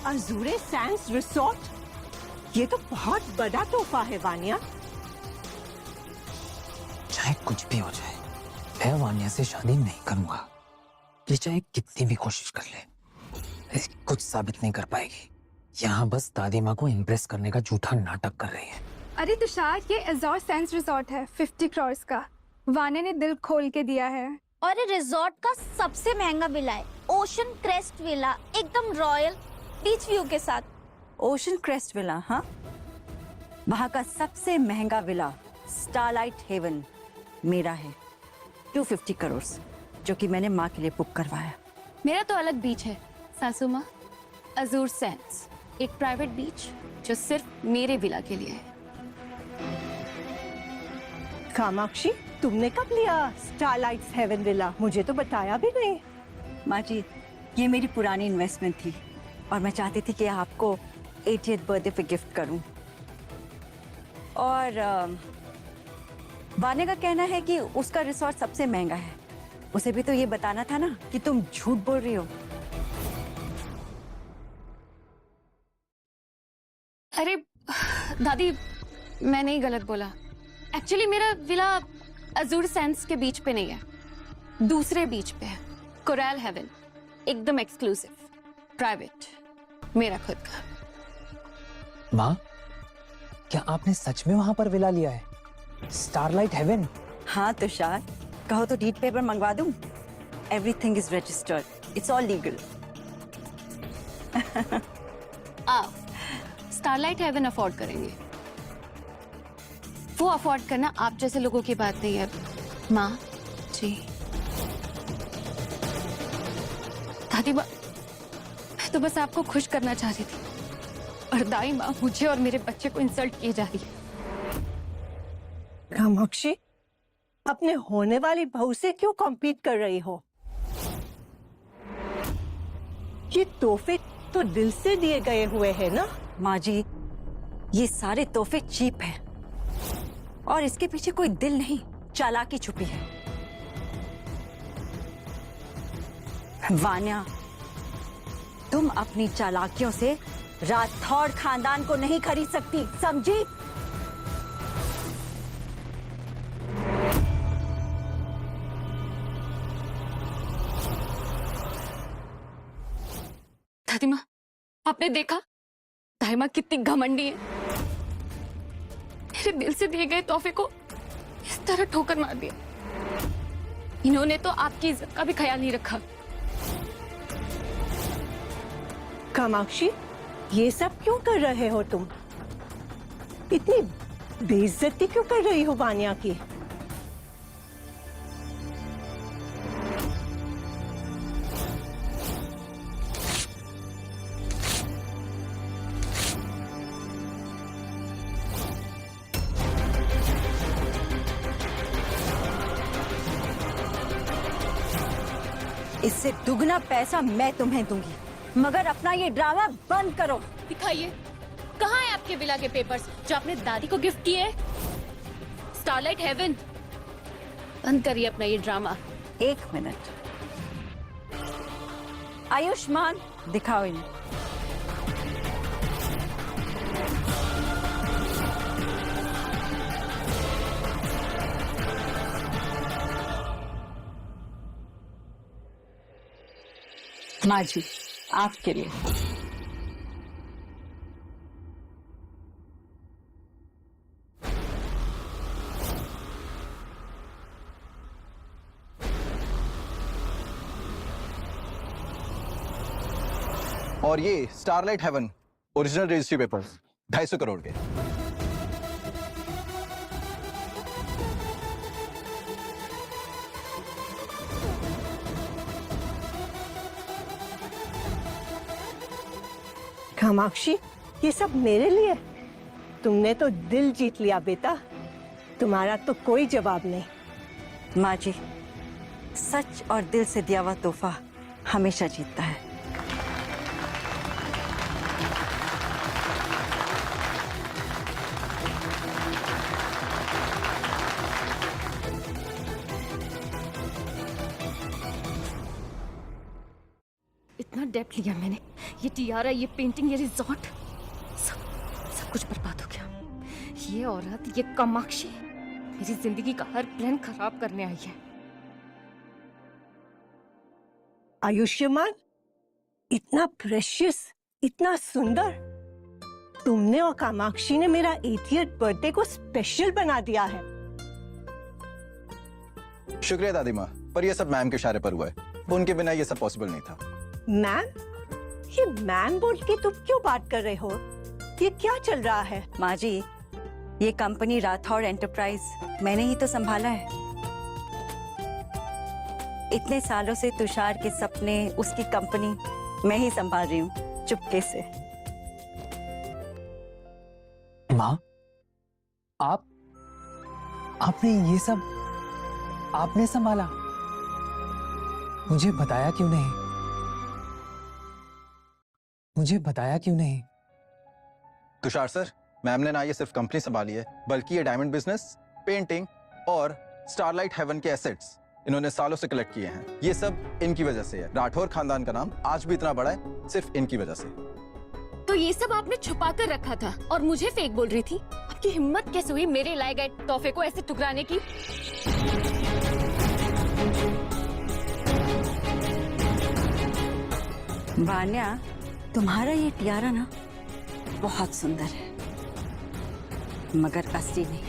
अजूरे सैंड्स रिसोर्ट, ये तो बहुत बड़ा तोहफा है वानिया। चाहे कुछ भी हो जाए, मैं वानिया से शादी नहीं करूंगा। ये चाहे कितनी भी कोशिश कर ले, कुछ साबित नहीं कर पाएगी। यहाँ बस दादी माँ को इम्प्रेस करने का झूठा नाटक कर रही है। अरे तुषार, ये अजूर सैंड्स रिसोर्ट है 50 करोड़ का। वानिया ने दिल खोल के दिया है। और ये रिजॉर्ट का सबसे महंगा विला है, ओशन क्रेस्ट विला, एकदम रॉयल बीच व्यू के साथ। ओशन क्रेस्ट विला, हाँ, वहां का सबसे महंगा विला स्टारलाइट हेवन मेरा है, 250 करोड़, जो कि मैंने माँ के लिए बुक करवाया। मेरा तो अलग बीच है सासू माँ, अजूर सैंड्स, एक प्राइवेट बीच जो सिर्फ मेरे विला के लिए है। कामाक्षी, तुमने कब लिया स्टारलाइट्स हेवन विला? मुझे तो बताया भी नहीं। माँ जी, ये मेरी पुरानी इन्वेस्टमेंट थी और मैं चाहती थी कि आपको 80th बर्थडे पे गिफ्ट करूं। और वाने का कहना है कि उसका रिसोर्ट सबसे महंगा है। उसे भी तो ये बताना था ना कि तुम झूठ बोल रही हो। अरे दादी, मैंने ही गलत बोला। एक्चुअली मेरा विला अजूर सैंड्स के बीच पे नहीं है, दूसरे बीच पे है, कोरल हेवन, एकदम एक्सक्लूसिव, प्राइवेट, मेरा खुद का। माँ, क्या आपने सच में वहां पर विला लिया है, स्टारलाइट हेवन? हाँ तुषार, कहो तो डीड पेपर मंगवा दूं। Everything is registered, it's all legal. आओ, स्टारलाइट हेवन अफोर्ड करेंगे। वो अफोर्ड करना आप जैसे लोगों की बात नहीं है माँ जी। दादी माँ, मैं तो बस आपको खुश करना चाह रही थी, और दाई माँ मुझे और मेरे बच्चे को इंसल्ट किए जा रही है। कामाक्षी, अपने होने वाली बहू से क्यों कॉम्पीट कर रही हो? ये तोहफे तो दिल से दिए गए हुए हैं ना? माँ जी, ये सारे तोहफे चीप हैं और इसके पीछे कोई दिल नहीं, चालाकी छुपी है। वान्या, तुम अपनी चालाकियों से राठौड़ खानदान को नहीं खरीद सकती, समझी? दादी माँ, आपने देखा दाई माँ कितनी घमंडी है। मेरे दिल से दिए गए तोहफे को इस तरह ठोकर मार दिया। इन्होंने तो आपकी इज्जत का भी ख्याल नहीं रखा। कामाक्षी, ये सब क्यों कर रहे हो तुम? इतनी बेइज्जती क्यों कर रही हो वानिया की? इससे दुगना पैसा मैं तुम्हें दूंगी, मगर अपना ये ड्रामा बंद करो। दिखाइए, कहाँ है आपके विला के पेपर्स जो आपने दादी को गिफ्ट किए? स्टारलाइट हेवन, बंद करिए अपना ये ड्रामा। एक मिनट, आयुष्मान, दिखाओ इन्हें। माँ जी, आपके लिए। और ये Starlight Heaven original registry papers 250 crore के। कामाक्षी, ये सब मेरे लिए? तुमने तो दिल जीत लिया बेटा, तुम्हारा तो कोई जवाब नहीं। माँ जी, सच और दिल से दिया हुआ तोहफा हमेशा जीतता है। इतना डेप्थ लिया मैंने, ये टियारा, ये पेंटिंग, ये रिजॉर्ट, सब कुछ बर्बाद हो गया। ये औरत, ये कामाक्षी मेरी जिंदगी का हर प्लान खराब करने आई है। आयुष्मान, इतना प्रेशियस, इतना सुंदर, तुमने और कामाक्षी ने मेरा 80th बर्थडे को स्पेशल बना दिया है। शुक्रिया दादी माँ, पर ये सब मैम के इशारे पर हुआ है, उनके बिना ये सब पॉसिबल नहीं था। मैम? ये मैम बोल के तुम क्यों बात कर रहे हो? ये क्या चल रहा है? माँ जी, ये कंपनी राठौड़ एंटरप्राइज मैंने ही तो संभाला है। इतने सालों से तुषार के सपने, उसकी कंपनी मैं ही संभाल रही हूँ चुपके से। माँ, आपने ये सब आपने संभाला? मुझे बताया क्यों नहीं? मुझे बताया क्यों नहीं? तुषार सर, मैम ने ना ये सिर्फ कंपनी संभाली है, बल्कि ये डायमंड बिजनेस, पेंटिंग और स्टारलाइट हेवन के एसेट्स इन्होंने सालों से कलेक्ट किए हैं। ये सब इनकी वजह से है। राठौर खानदान का नाम आज भी इतना बड़ा है सिर्फ इनकी वजह से। तो ये सब आपने छुपा कर रखा था और मुझे फेक बोल रही थी? आपकी हिम्मत कैसे हुई मेरे लाए गए तोहफे को ऐसे ठुकराने की? वान्या, तुम्हारा ये टियारा ना बहुत सुंदर है, मगर असली नहीं।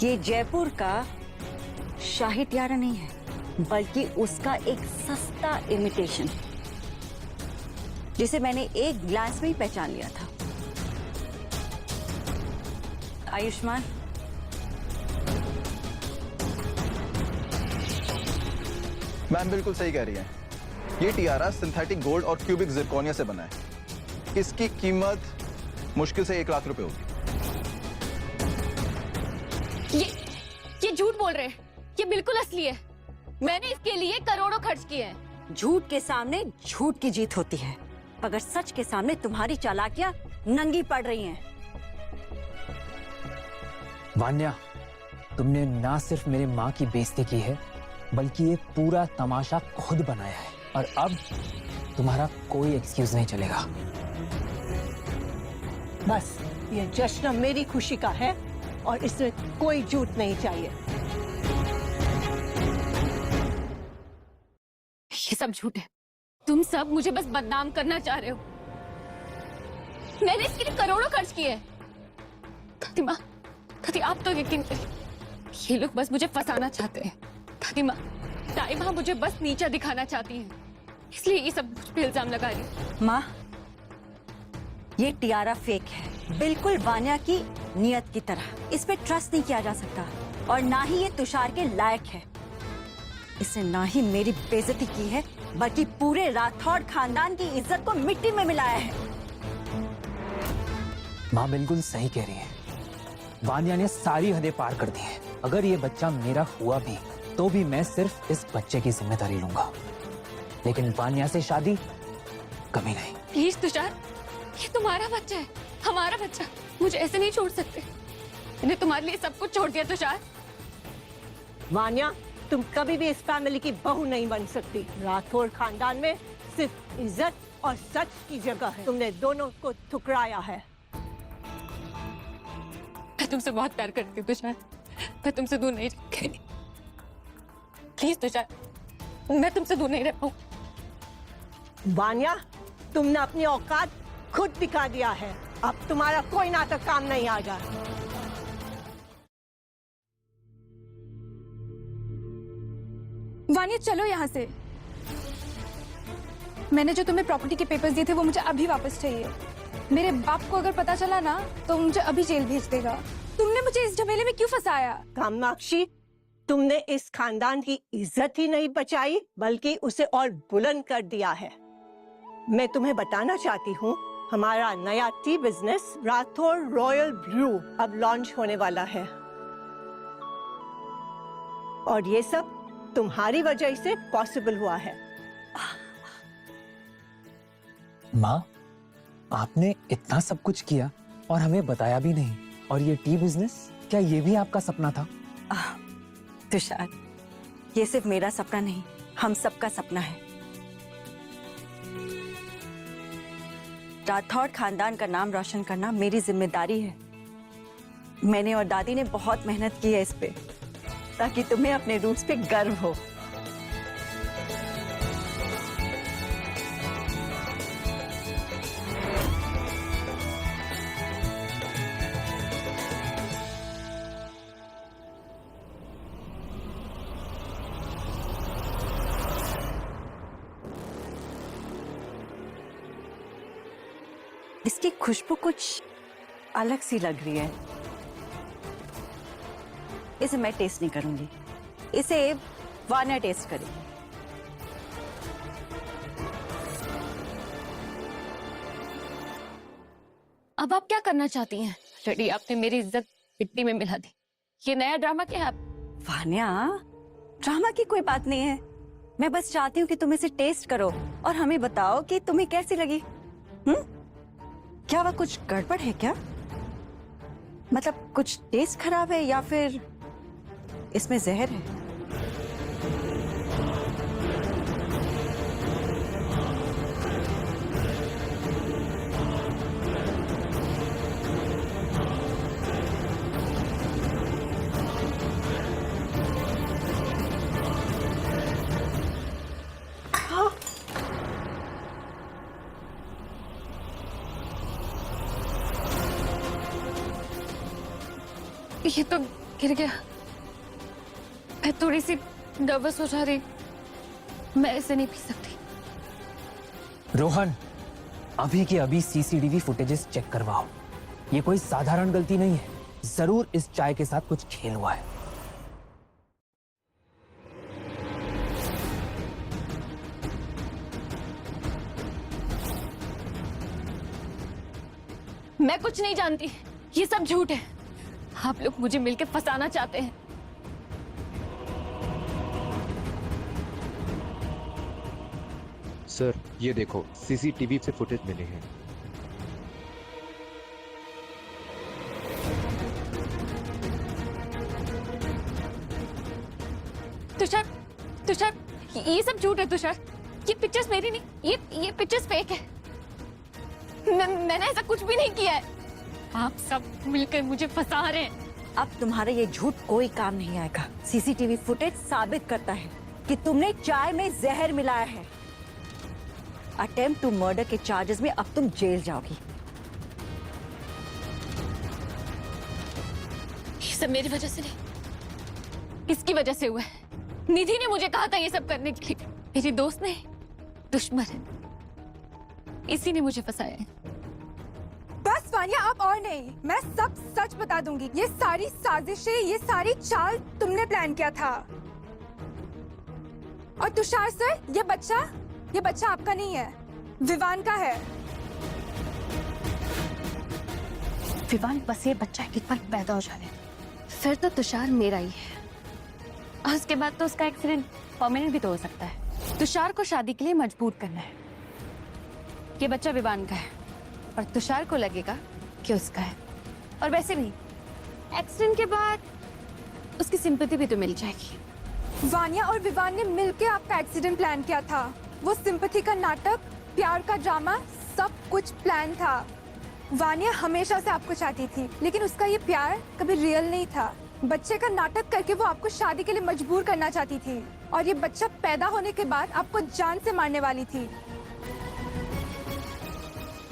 ये जयपुर का शाही टियारा नहीं है, बल्कि उसका एक सस्ता इमिटेशन, जिसे मैंने एक ग्लास में ही पहचान लिया था। आयुष्मान, मैम बिल्कुल सही कह रही है। ये टियारा सिंथेटिक गोल्ड और क्यूबिक जिरकोनिया से बना है। इसकी कीमत मुश्किल से 1 लाख रुपए होगी। ये झूठ बोल रहे हैं। ये बिल्कुल असली है। मैंने इसके लिए करोड़ों खर्च किए हैं। झूठ के सामने झूठ की जीत होती है, मगर सच के सामने तुम्हारी चालाकियां नंगी पड़ रही हैं। वान्या, तुमने ना सिर्फ मेरे माँ की बेइज्जती की है, बल्कि ये पूरा तमाशा खुद बनाया है, और अब तुम्हारा कोई एक्सक्यूज नहीं चलेगा। बस ये जश्न मेरी खुशी का है और इसमें कोई झूठ नहीं चाहिए। ये सब झूठ है। तुम सब मुझे बस बदनाम करना चाह रहे हो। मैंने इसके लिए करोड़ों खर्च किए हैं। दादी माँ, दादी आप तो यकीन करिए, ये लोग बस मुझे फंसाना चाहते हैं। दादी माँ, ताई माँ मुझे बस नीचा दिखाना चाहती हैं, इसलिए ये सब मुझ पे इल्जाम लगा रही है। माँ, ये टियारा फेक है, बिल्कुल वान्या की नियत की तरह। इस पे ट्रस्ट नहीं किया जा सकता, और ना ही ये तुषार के लायक है। इसने ना ही मेरी बेइज्जती की है, बल्कि पूरे राठौड़ खानदान की इज्जत को मिट्टी में मिलाया है। माँ बिल्कुल सही कह रही है। वान्या ने सारी हदें पार कर दी हैं। अगर ये बच्चा मेरा हुआ भी, तो भी मैं सिर्फ इस बच्चे की जिम्मेदारी लूंगा, लेकिन वान्या से शादी कभी नहीं। प्लीज तुषार, ये तुम्हारा बच्चा है, हमारा बच्चा। मुझे ऐसे नहीं छोड़ सकते। मैंने तुम्हारे लिए सब कुछ छोड़ दिया तुषार। वान्या, तुम कभी भी इस फैमिली की बहू नहीं बन सकती। राठौड़ खानदान में सिर्फ इज्जत और सच की जगह है। तुमने दोनों को ठुकराया है। मैं तुमसे बहुत प्यार करती हूँ तुषार, मैं तुमसे दूर नहीं रह सकती। प्लीज तुषार, मैं तुमसे दूर नहीं रह पाऊँ। वान्या, तुमने अपनी औकात खुद दिखा दिया है। अब तुम्हारा कोई नाटक काम नहीं आएगा। वानिया चलो यहाँ से। मैंने जो तुम्हें प्रॉपर्टी के पेपर्स दिए थे वो मुझे अभी वापस चाहिए। मेरे बाप को अगर पता चला ना तो मुझे अभी जेल भेज देगा। तुमने मुझे इस झमेले में क्यों फंसाया? कामाक्षी, तुमने इस खानदान की इज्जत ही नहीं बचाई बल्कि उसे और बुलंद कर दिया है। मैं तुम्हें बताना चाहती हूँ, हमारा नया tea business Rathore Royal Brew अब लॉन्च होने वाला है और ये सब तुम्हारी वजह से पॉसिबल हुआ है। माँ, आपने इतना सब कुछ किया और हमें बताया भी नहीं। और ये टी बिजनेस, क्या ये भी आपका सपना था? तुषार, ये सिर्फ मेरा सपना नहीं, हम सबका सपना है। राठौड़ खानदान का नाम रोशन करना मेरी जिम्मेदारी है। मैंने और दादी ने बहुत मेहनत की है इस पे, ताकि तुम्हें अपने रूट्स पे गर्व हो। इसकी खुशबू कुछ अलग सी लग रही है। इसे मैं टेस्ट नहीं करूंगी, इसे वानिया टेस्ट करेगी। अब आप क्या करना चाहती हैं? रेडी, आपने मेरी इज्जत मिट्टी में मिला दी। ये नया ड्रामा क्या है आप? वानिया, ड्रामा की कोई बात नहीं है। मैं बस चाहती हूँ कि तुम इसे टेस्ट करो और हमें बताओ कि तुम्हें कैसी लगी। क्या वह कुछ गड़बड़ है क्या? मतलब कुछ टेस्ट खराब है या फिर इसमें जहर है? ये तो गिर गया। मैं थोड़ी सी नर्वस हो जा रही, मैं इसे नहीं पी सकती। रोहन, अभी के अभी सीसीटीवी फुटेजेस चेक करवाओ। ये कोई साधारण गलती नहीं है, जरूर इस चाय के साथ कुछ खेल हुआ है। मैं कुछ नहीं जानती, ये सब झूठ है। आप लोग मुझे मिलकर फंसाना चाहते हैं। सर, ये देखो, सीसीटीवी से फुटेज मिले हैं। तुषार, तुषार, ये सब झूठ है तुषार। ये पिक्चर्स मेरी नहीं, ये पिक्चर्स फेक है। मैंने ऐसा कुछ भी नहीं किया है। आप सब मिलकर मुझे फंसा रहे हैं। अब तुम्हारा ये झूठ कोई काम नहीं आएगा। सीसीटीवी फुटेज साबित करता है कि तुमने चाय में जहर मिलाया है। अटेम्प्ट टू मर्डर के चार्जेस में अब तुम जेल जाओगी। ये सब मेरी वजह से नहीं, किसकी वजह से हुआ है? निधि ने मुझे कहा था ये सब करने के लिए। मेरी दोस्त नहीं, दुश्मन है, इसी ने मुझे फंसाया है। बस वानिया, अब और नहीं। मैं सब सच बता दूंगी। ये सारी साजिशें, ये सारी चाल तुमने प्लान किया था। और तुषार सर, ये बच्चा आपका नहीं है, विवान का है। विवान बस ये बच्चा एक बार पैदा हो जाने, फिर तो तुषार मेरा ही है। और उसके बाद तो उसका एक्सीडेंट परमानेंट भी तो हो सकता है। तुषार को शादी के लिए मजबूर करना है। ये बच्चा विवान का है और तुषार को लगेगा कि उसका है। और वैसे भी एक्सीडेंट के बाद उसकी सिंपैथी भी तो मिल जाएगी। वानिया और विवान ने मिलकर आपका एक्सीडेंट प्लान किया था। वो सिंपैथी का नाटक, प्यार का ड्रामा, सब कुछ प्लान था। वानिया हमेशा से आपको चाहती थी, लेकिन उसका ये प्यार कभी रियल नहीं था। बच्चे का नाटक करके वो आपको शादी के लिए मजबूर करना चाहती थी और ये बच्चा पैदा होने के बाद आपको जान से मारने वाली थी।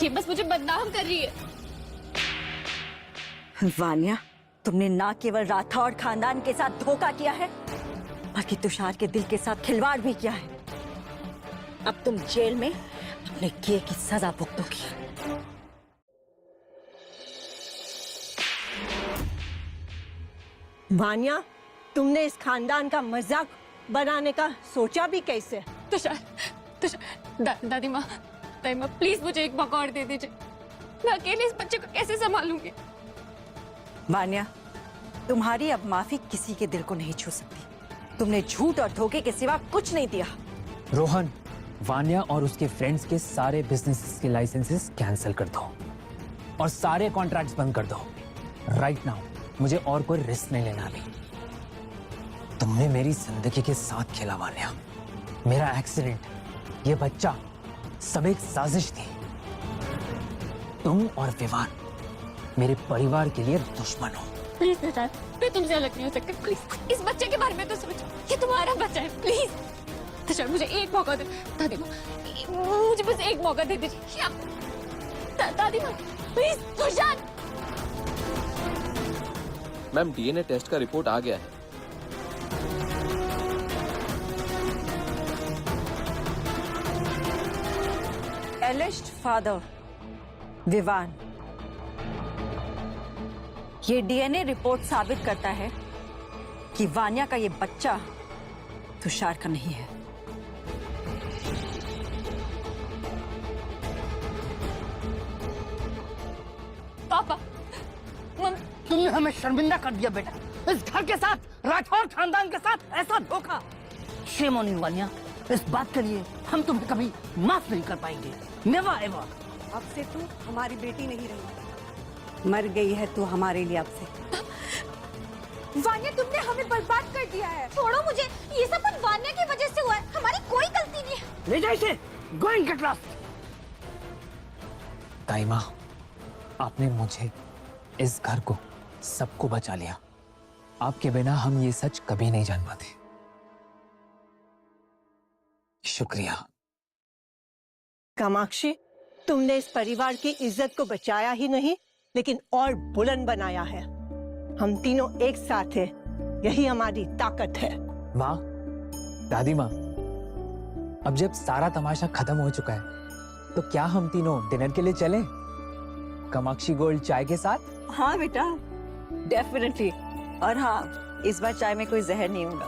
ये बस मुझे बदनाम कर रही है। वानिया, तुमने ना केवल राठौड़ खानदान के साथ धोखा किया है, बल्कि तुषार के दिल के साथ खिलवाड़ भी किया है। अब तुम जेल में अपने किए की सजा भुगतोगी। वानिया, तुमने इस खानदान का मजाक बनाने का सोचा भी कैसे? तुषार, दादी माँ प्लीज मुझे एक मौका और दे दीजिए। मैं अकेले इस बच्चे को कैसे संभालूंगी? वानिया, तुम्हारी अब माफी किसी के दिल को नहीं छू सकती। तुमने झूठ और धोखे के सिवा कुछ नहीं दिया। रोहन, वानिया और उसके फ्रेंड्स के सारे बिजनेस के लाइसेंसेस कैंसिल कर दो और सारे कॉन्ट्रैक्ट्स बंद कर दो राइट नाउ। मुझे और कोई रिस्क नहीं लेना अभी। तुमने मेरी जिंदगी के साथ खेला वानिया। मेरा एक्सीडेंट, ये बच्चा, सब एक साजिश थी। तुम और विवान मेरे परिवार के लिए दुश्मन हो। प्लीज तुषार, मैं तुमसे अलग नहीं हो सकती। प्लीज इस बच्चे के बारे में तो सोचो, ये तुम्हारा बच्चा है। प्लीज तुषार, मुझे एक मौका दे। दादी माँ, मुझे बस एक मौका दे दीजिए। दादी माँ please. Tushar. Ma'am, DNA test का रिपोर्ट आ गया है। एलिस्ट फादर विवान, ये डीएनए रिपोर्ट साबित करता है कि वानिया का ये बच्चा तुषार का नहीं है। पापा, तुमने हमें शर्मिंदा कर दिया बेटा। इस घर के साथ, राठौर खानदान के साथ ऐसा धोखा। Shame on you Vaniya. इस बात के लिए हम तुम्हें कभी माफ नहीं कर पाएंगे। Never ever. अब से तू हमारी बेटी नहीं रही, मर गई है तू हमारे लिए अब से। वानिया, तुमने हमें बर्बाद कर दिया है। छोड़ो मुझे, ये सब कुछ वानिया की वजह से हुआ है, हमारी कोई गलती नहीं है। ले जाओ इसे। Go and get lost. ताइमा, आपने मुझे, इस घर को, सबको बचा लिया। आपके बिना हम ये सच कभी नहीं जान पाते। शुक्रिया। कामाक्षी, तुमने इस परिवार की इज्जत को बचाया ही नहीं, लेकिन और बुलंद बनाया है। हम तीनों एक साथ हैं, यही हमारी ताकत है। माँ, दादी माँ, अब जब सारा तमाशा खत्म हो चुका है तो क्या हम तीनों डिनर के लिए चलें? कामाक्षी गोल्ड चाय के साथ? हाँ बेटा, डेफिनेटली। और हाँ, इस बार चाय में कोई जहर नहीं होगा।